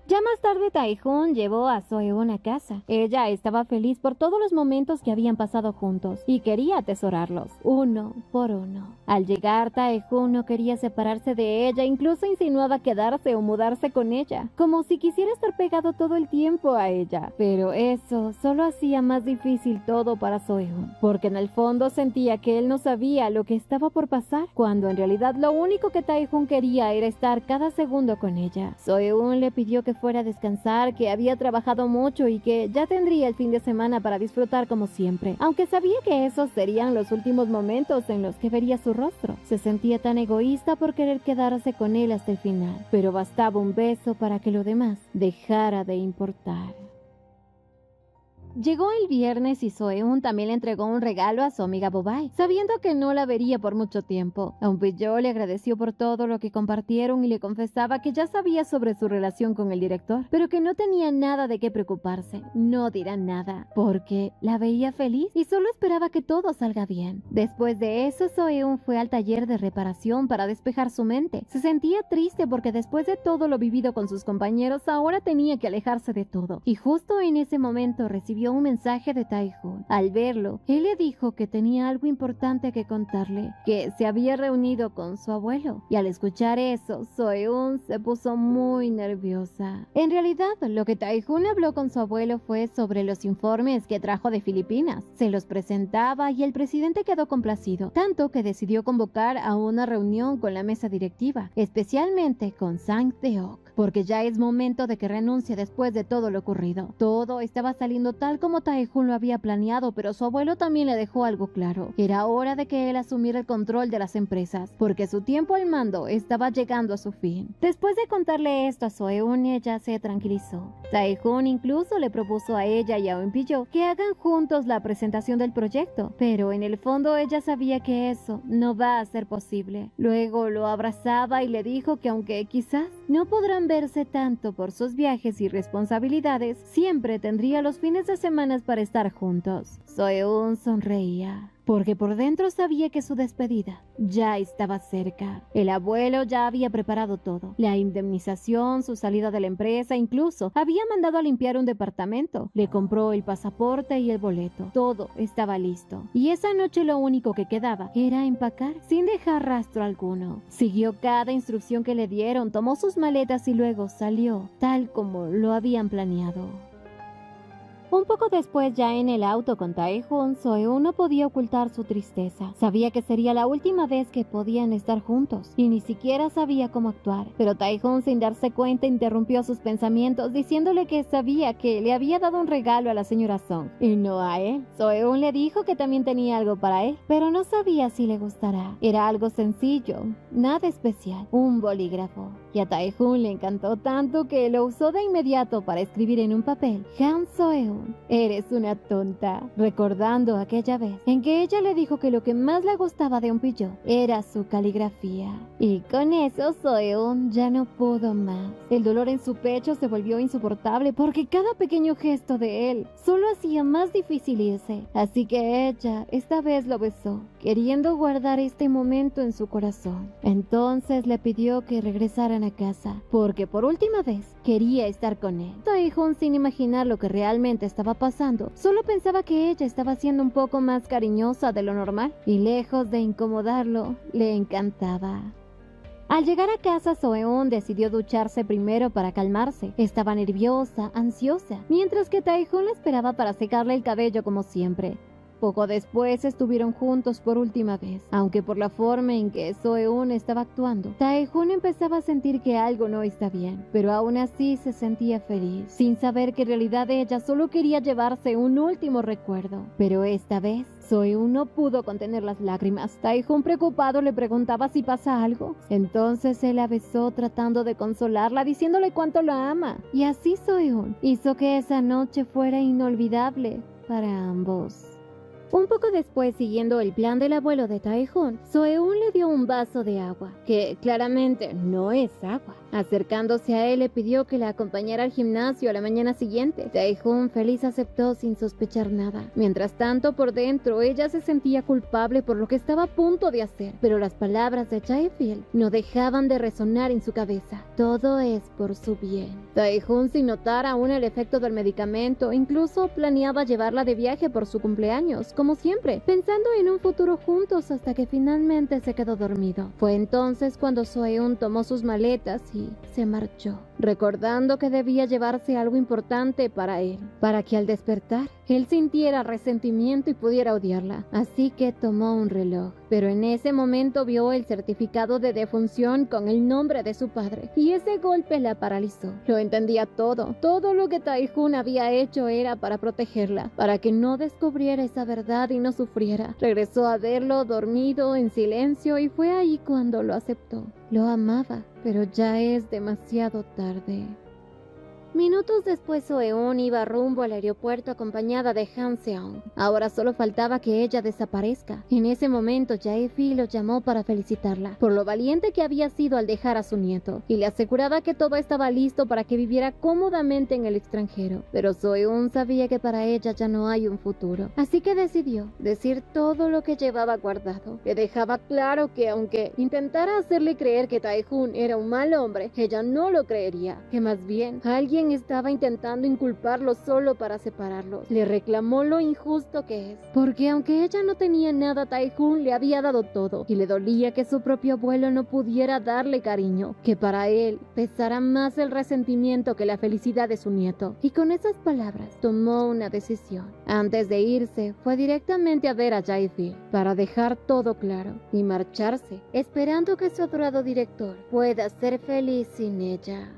Ya más tarde, Tae-hoon llevó a Seo-eun a casa. Ella estaba feliz por todos los momentos que habían pasado juntos y quería atesorarlos, uno por uno. Al llegar, Tae-hoon no quería separarse de ella, incluso insinuaba quedarse o mudarse con ella, como si quisiera estar pegado todo el tiempo a ella. Pero eso solo hacía más difícil todo para Seo-eun, porque en el fondo sentía que él no sabía lo que estaba por pasar, cuando en realidad lo único que Tae-hoon quería era estar cada segundo con ella. Seo-eun le pidió que fuera a descansar, que había trabajado mucho y que ya tendría el fin de semana para disfrutar como siempre, aunque sabía que esos serían los últimos momentos en los que vería su rostro. Se sentía tan egoísta por querer quedarse con él hasta el final, pero bastaba un beso para que lo demás dejara de importar. Llegó el viernes y Seo-eun también le entregó un regalo a su amiga Bo-bae, sabiendo que no la vería por mucho tiempo. Eun-bi-yo le agradeció por todo lo que compartieron y le confesaba que ya sabía sobre su relación con el director, pero que no tenía nada de qué preocuparse. No dirá nada, porque la veía feliz y solo esperaba que todo salga bien. Después de eso, Seo-eun fue al taller de reparación para despejar su mente. Se sentía triste porque después de todo lo vivido con sus compañeros, ahora tenía que alejarse de todo. Y justo en ese momento recibió un mensaje de Tae-hoon. Al verlo, él le dijo que tenía algo importante que contarle, que se había reunido con su abuelo. Y al escuchar eso, Seo-eun se puso muy nerviosa. En realidad, lo que Tae-hoon habló con su abuelo fue sobre los informes que trajo de Filipinas. Se los presentaba y el presidente quedó complacido, tanto que decidió convocar a una reunión con la mesa directiva, especialmente con Sang De-ok. porque ya es momento de que renuncie después de todo lo ocurrido. Todo estaba saliendo tal como Tae-Hoon lo había planeado, pero su abuelo también le dejó algo claro. Era hora de que él asumiera el control de las empresas, porque su tiempo al mando estaba llegando a su fin. Después de contarle esto a Seo-eun, ella se tranquilizó. Tae-Hoon incluso le propuso a ella y a Eun-Pyo que hagan juntos la presentación del proyecto, pero en el fondo ella sabía que eso no va a ser posible. Luego lo abrazaba y le dijo que aunque quizás no podrán verse tanto por sus viajes y responsabilidades, siempre tendría los fines de semana para estar juntos. Seo-eun sonreía, porque por dentro sabía que su despedida ya estaba cerca. El abuelo ya había preparado todo: la indemnización, su salida de la empresa, incluso había mandado a limpiar un departamento. Le compró el pasaporte y el boleto. Todo estaba listo. Y esa noche lo único que quedaba era empacar sin dejar rastro alguno. Siguió cada instrucción que le dieron, tomó sus maletas y luego salió tal como lo habían planeado. Un poco después, ya en el auto con Tae-Hoon, Seo-eun no podía ocultar su tristeza. Sabía que sería la última vez que podían estar juntos y ni siquiera sabía cómo actuar. Pero Tae-Hoon, sin darse cuenta, interrumpió sus pensamientos diciéndole que sabía que le había dado un regalo a la señora Song y no a él. Seo-eun le dijo que también tenía algo para él, pero no sabía si le gustará. Era algo sencillo, nada especial, un bolígrafo. Y a Tae-Hoon le encantó tanto que lo usó de inmediato para escribir en un papel: Han Seo-eun, eres una tonta, recordando aquella vez en que ella le dijo que lo que más le gustaba de Eun-Pyo era su caligrafía. Y con eso Seo-eun ya no pudo más. El dolor en su pecho se volvió insoportable porque cada pequeño gesto de él solo hacía más difícil irse. Así que ella esta vez lo besó, queriendo guardar este momento en su corazón. Entonces le pidió que regresaran a casa, porque por última vez quería estar con él. Tae-Hoon, sin imaginar lo que realmente estaba pasando, solo pensaba que ella estaba siendo un poco más cariñosa de lo normal, y lejos de incomodarlo, le encantaba. Al llegar a casa, Seo-eun decidió ducharse primero para calmarse. Estaba nerviosa, ansiosa, mientras que Tae-Hoon la esperaba para secarle el cabello como siempre. Poco después estuvieron juntos por última vez, aunque por la forma en que Seo-eun estaba actuando, Tae-Hoon empezaba a sentir que algo no está bien, pero aún así se sentía feliz, sin saber que en realidad ella solo quería llevarse un último recuerdo. Pero esta vez, Seo-eun no pudo contener las lágrimas. Tae-Hoon, preocupado, le preguntaba si pasa algo. Entonces él la besó tratando de consolarla, diciéndole cuánto la ama. Y así Seo-eun hizo que esa noche fuera inolvidable para ambos. Un poco después, siguiendo el plan del abuelo de Tae-Hoon, Seo-eun le dio un vaso de agua, que claramente no es agua. Acercándose a él, le pidió que la acompañara al gimnasio a la mañana siguiente. Tae-Hoon, feliz, aceptó sin sospechar nada. Mientras tanto, por dentro, ella se sentía culpable por lo que estaba a punto de hacer, pero las palabras de Jae-fil no dejaban de resonar en su cabeza. Todo es por su bien. Tae-Hoon, sin notar aún el efecto del medicamento, incluso planeaba llevarla de viaje por su cumpleaños, como siempre, pensando en un futuro juntos, hasta que finalmente se quedó dormido. Fue entonces cuando Seo-eun tomó sus maletas y se marchó, recordando que debía llevarse algo importante para él, para que al despertar él sintiera resentimiento y pudiera odiarla. Así que tomó un reloj, pero en ese momento vio el certificado de defunción con el nombre de su padre, y ese golpe la paralizó. Lo entendía todo lo que Tae-Hoon había hecho era para protegerla, para que no descubriera esa verdad y no sufriera. Regresó a verlo dormido en silencio y fue ahí cuando lo aceptó. Lo amaba, pero ya es demasiado tarde. Minutos después, Seo-eun iba rumbo al aeropuerto acompañada de Han Seong. Ahora solo faltaba que ella desaparezca. En ese momento, Jae-fil lo llamó para felicitarla por lo valiente que había sido al dejar a su nieto, y le aseguraba que todo estaba listo para que viviera cómodamente en el extranjero. Pero Seo-eun sabía que para ella ya no hay un futuro, así que decidió decir todo lo que llevaba guardado. Le dejaba claro que aunque intentara hacerle creer que Tae-Hoon era un mal hombre, ella no lo creería, que más bien alguien estaba intentando inculparlo solo para separarlos. Le reclamó lo injusto que es, porque aunque ella no tenía nada, Tae-Hoon le había dado todo, y le dolía que su propio abuelo no pudiera darle cariño, que para él pesara más el resentimiento que la felicidad de su nieto. Y con esas palabras tomó una decisión. Antes de irse, fue directamente a ver a Jae-fil para dejar todo claro y marcharse, esperando que su adorado director pueda ser feliz sin ella.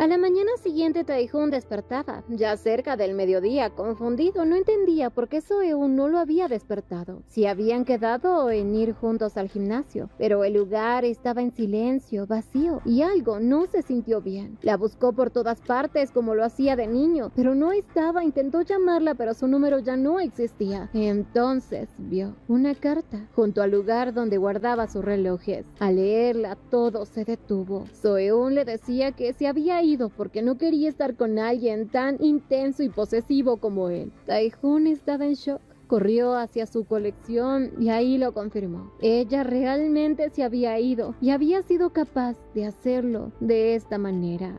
A la mañana siguiente, Tae-hoon despertaba, ya cerca del mediodía, confundido. No entendía por qué Seo-eun no lo había despertado, si habían quedado en ir juntos al gimnasio. Pero el lugar estaba en silencio, vacío, y algo no se sintió bien. La buscó por todas partes como lo hacía de niño, pero no estaba. Intentó llamarla, pero su número ya no existía. Entonces vio una carta junto al lugar donde guardaba sus relojes. Al leerla, todo se detuvo. Seo-eun le decía que se había ido porque no quería estar con alguien tan intenso y posesivo como él. Tae-hoon estaba en shock. Corrió hacia su colección y ahí lo confirmó. Ella realmente se había ido y había sido capaz de hacerlo de esta manera.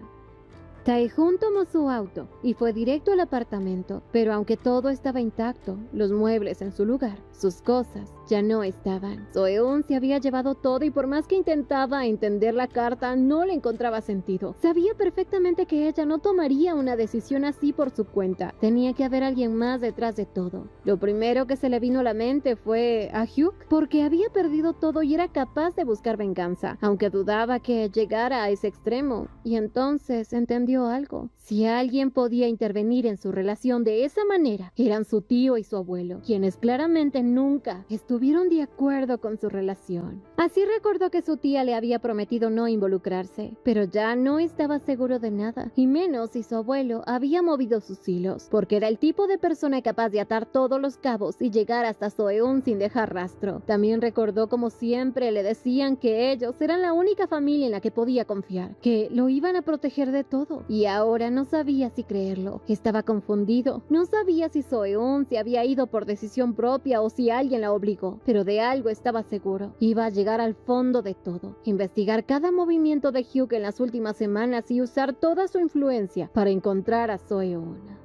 Tae-hoon tomó su auto y fue directo al apartamento, pero aunque todo estaba intacto, los muebles en su lugar, sus cosas ya no estaban. Seo-eun se había llevado todo y por más que intentaba entender la carta, no le encontraba sentido. Sabía perfectamente que ella no tomaría una decisión así por su cuenta. Tenía que haber alguien más detrás de todo. Lo primero que se le vino a la mente fue a Hyuk, porque había perdido todo y era capaz de buscar venganza, aunque dudaba que llegara a ese extremo. Y entonces entendió algo. Si alguien podía intervenir en su relación de esa manera, eran su tío y su abuelo, quienes claramente nunca estuvieron de acuerdo con su relación. Así recordó que su tía le había prometido no involucrarse, pero ya no estaba seguro de nada, y menos si su abuelo había movido sus hilos, porque era el tipo de persona capaz de atar todos los cabos y llegar hasta Seo-eun sin dejar rastro. También recordó como siempre le decían que ellos eran la única familia en la que podía confiar, que lo iban a proteger de todo, y ahora no sabía si creerlo. Estaba confundido. No sabía si Seo-eun se había ido por decisión propia o si alguien la obligó, pero de algo estaba seguro. Iba a llegar al fondo de todo, investigar cada movimiento de Hyuk en las últimas semanas y usar toda su influencia para encontrar a Seo-eun.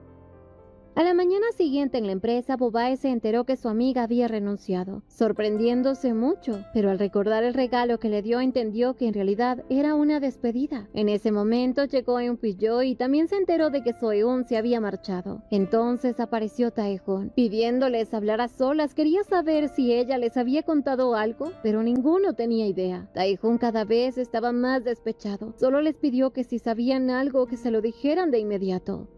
A la mañana siguiente en la empresa, Bobae se enteró que su amiga había renunciado, sorprendiéndose mucho, pero al recordar el regalo que le dio entendió que en realidad era una despedida. En ese momento llegó Eun-pyo y también se enteró de que Seo-eun se había marchado. Entonces apareció Tae-hoon, pidiéndoles hablar a solas. Quería saber si ella les había contado algo, pero ninguno tenía idea. Tae-hoon cada vez estaba más despechado. Solo les pidió que si sabían algo que se lo dijeran de inmediato.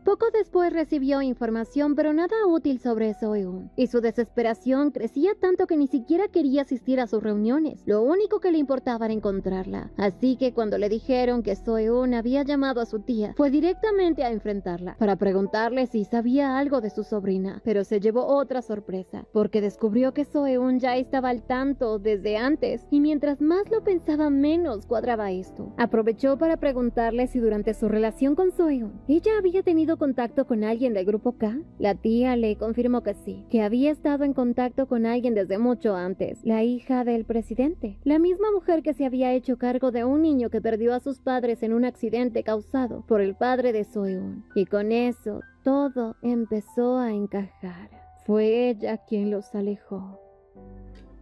Poco después recibió información, pero nada útil sobre Seo-eun, y su desesperación crecía tanto que ni siquiera quería asistir a sus reuniones. Lo único que le importaba era encontrarla. Así que cuando le dijeron que Seo-eun había llamado a su tía, fue directamente a enfrentarla para preguntarle si sabía algo de su sobrina. Pero se llevó otra sorpresa, porque descubrió que Seo-eun ya estaba al tanto desde antes, y mientras más lo pensaba, menos cuadraba esto. Aprovechó para preguntarle si durante su relación con Seo-eun, ella había tenido contacto con alguien del grupo K. La tía le confirmó que sí, que había estado en contacto con alguien desde mucho antes, la hija del presidente, la misma mujer que se había hecho cargo de un niño que perdió a sus padres en un accidente causado por el padre de Seo-eun. Y con eso todo empezó a encajar. Fue ella quien los alejó.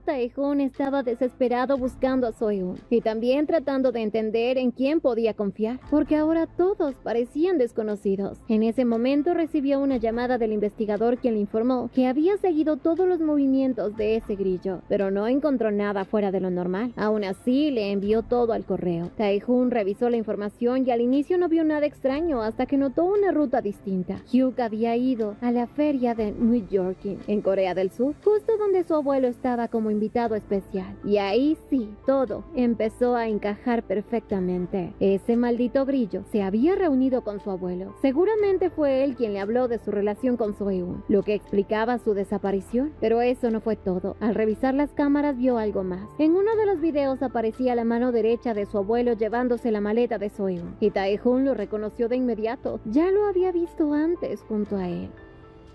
Tae-hoon estaba desesperado buscando a Seo-eun y también tratando de entender en quién podía confiar, porque ahora todos parecían desconocidos. En ese momento recibió una llamada del investigador, quien le informó que había seguido todos los movimientos de ese grillo, pero no encontró nada fuera de lo normal. Aún así, le envió todo al correo. Tae-hoon revisó la información y al inicio no vio nada extraño hasta que notó una ruta distinta. Hyuk había ido a la feria de New York en Corea del Sur, justo donde su abuelo estaba como invitado especial. Y ahí sí, todo empezó a encajar perfectamente. Ese maldito brillo se había reunido con su abuelo. Seguramente fue él quien le habló de su relación con Seo-eun, lo que explicaba su desaparición. Pero eso no fue todo. Al revisar las cámaras vio algo más. En uno de los videos aparecía la mano derecha de su abuelo llevándose la maleta de Seo-eun, y Tae-hoon lo reconoció de inmediato. Ya lo había visto antes junto a él.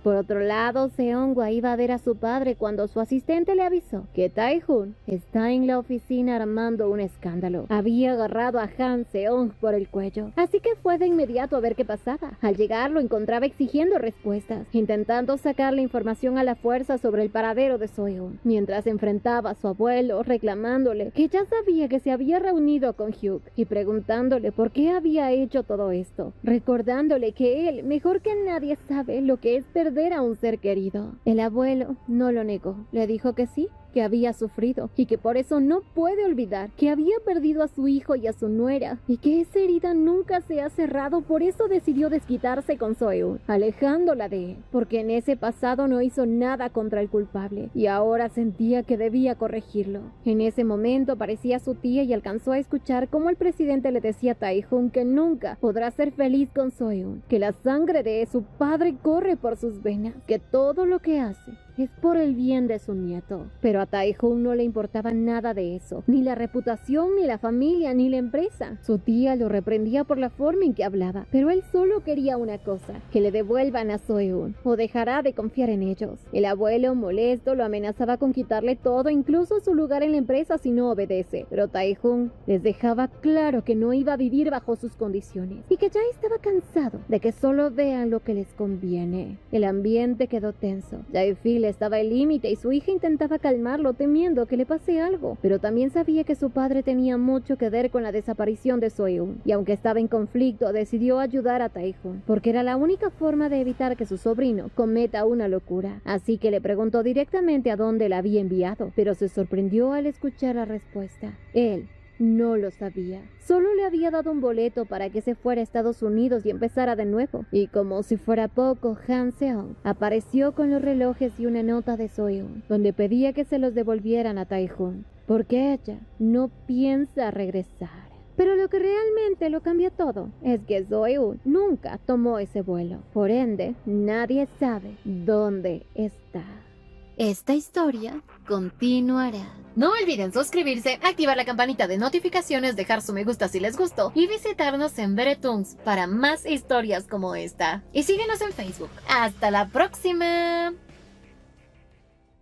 Por otro lado, Seong-hwa iba a ver a su padre cuando su asistente le avisó que Tae-hoon está en la oficina armando un escándalo. Había agarrado a Han Seong por el cuello, así que fue de inmediato a ver qué pasaba. Al llegar lo encontraba exigiendo respuestas, intentando sacar la información a la fuerza sobre el paradero de Seo-eun, mientras enfrentaba a su abuelo reclamándole que ya sabía que se había reunido con Hyuk y preguntándole por qué había hecho todo esto, recordándole que él, mejor que nadie, sabe lo que es perder a un ser querido. El abuelo no lo negó, le dijo que sí, que había sufrido y que por eso no puede olvidar que había perdido a su hijo y a su nuera y que esa herida nunca se ha cerrado. Por eso decidió desquitarse con Soeun, alejándola de él, porque en ese pasado no hizo nada contra el culpable y ahora sentía que debía corregirlo. En ese momento aparecía su tía y alcanzó a escuchar cómo el presidente le decía a Tae-hoon que nunca podrá ser feliz con Soeun, que la sangre de su padre corre por sus venas, que todo lo que hace es por el bien de su nieto. Pero a Tae-hoon no le importaba nada de eso, ni la reputación, ni la familia, ni la empresa. Su tía lo reprendía por la forma en que hablaba, pero él solo quería una cosa, que le devuelvan a Soeun, o dejará de confiar en ellos. El abuelo, molesto, lo amenazaba con quitarle todo, incluso su lugar en la empresa si no obedece. Pero Tae-hoon les dejaba claro que no iba a vivir bajo sus condiciones, y que ya estaba cansado de que solo vean lo que les conviene. El ambiente quedó tenso. Jae-fil estaba al límite y su hija intentaba calmarlo temiendo que le pase algo, pero también sabía que su padre tenía mucho que ver con la desaparición de Soeun, y aunque estaba en conflicto decidió ayudar a Tae-hoon, porque era la única forma de evitar que su sobrino cometa una locura. Así que le preguntó directamente a dónde la había enviado, pero se sorprendió al escuchar la respuesta. Él no lo sabía. Solo le había dado un boleto para que se fuera a Estados Unidos y empezara de nuevo. Y como si fuera poco, Han Seong apareció con los relojes y una nota de Soeun, donde pedía que se los devolvieran a Tae-hoon, porque ella no piensa regresar. Pero lo que realmente lo cambia todo es que Soeun nunca tomó ese vuelo. Por ende, nadie sabe dónde está. Esta historia continuará. No olviden suscribirse, activar la campanita de notificaciones, dejar su me gusta si les gustó y visitarnos en Beretoons para más historias como esta. Y síguenos en Facebook. ¡Hasta la próxima!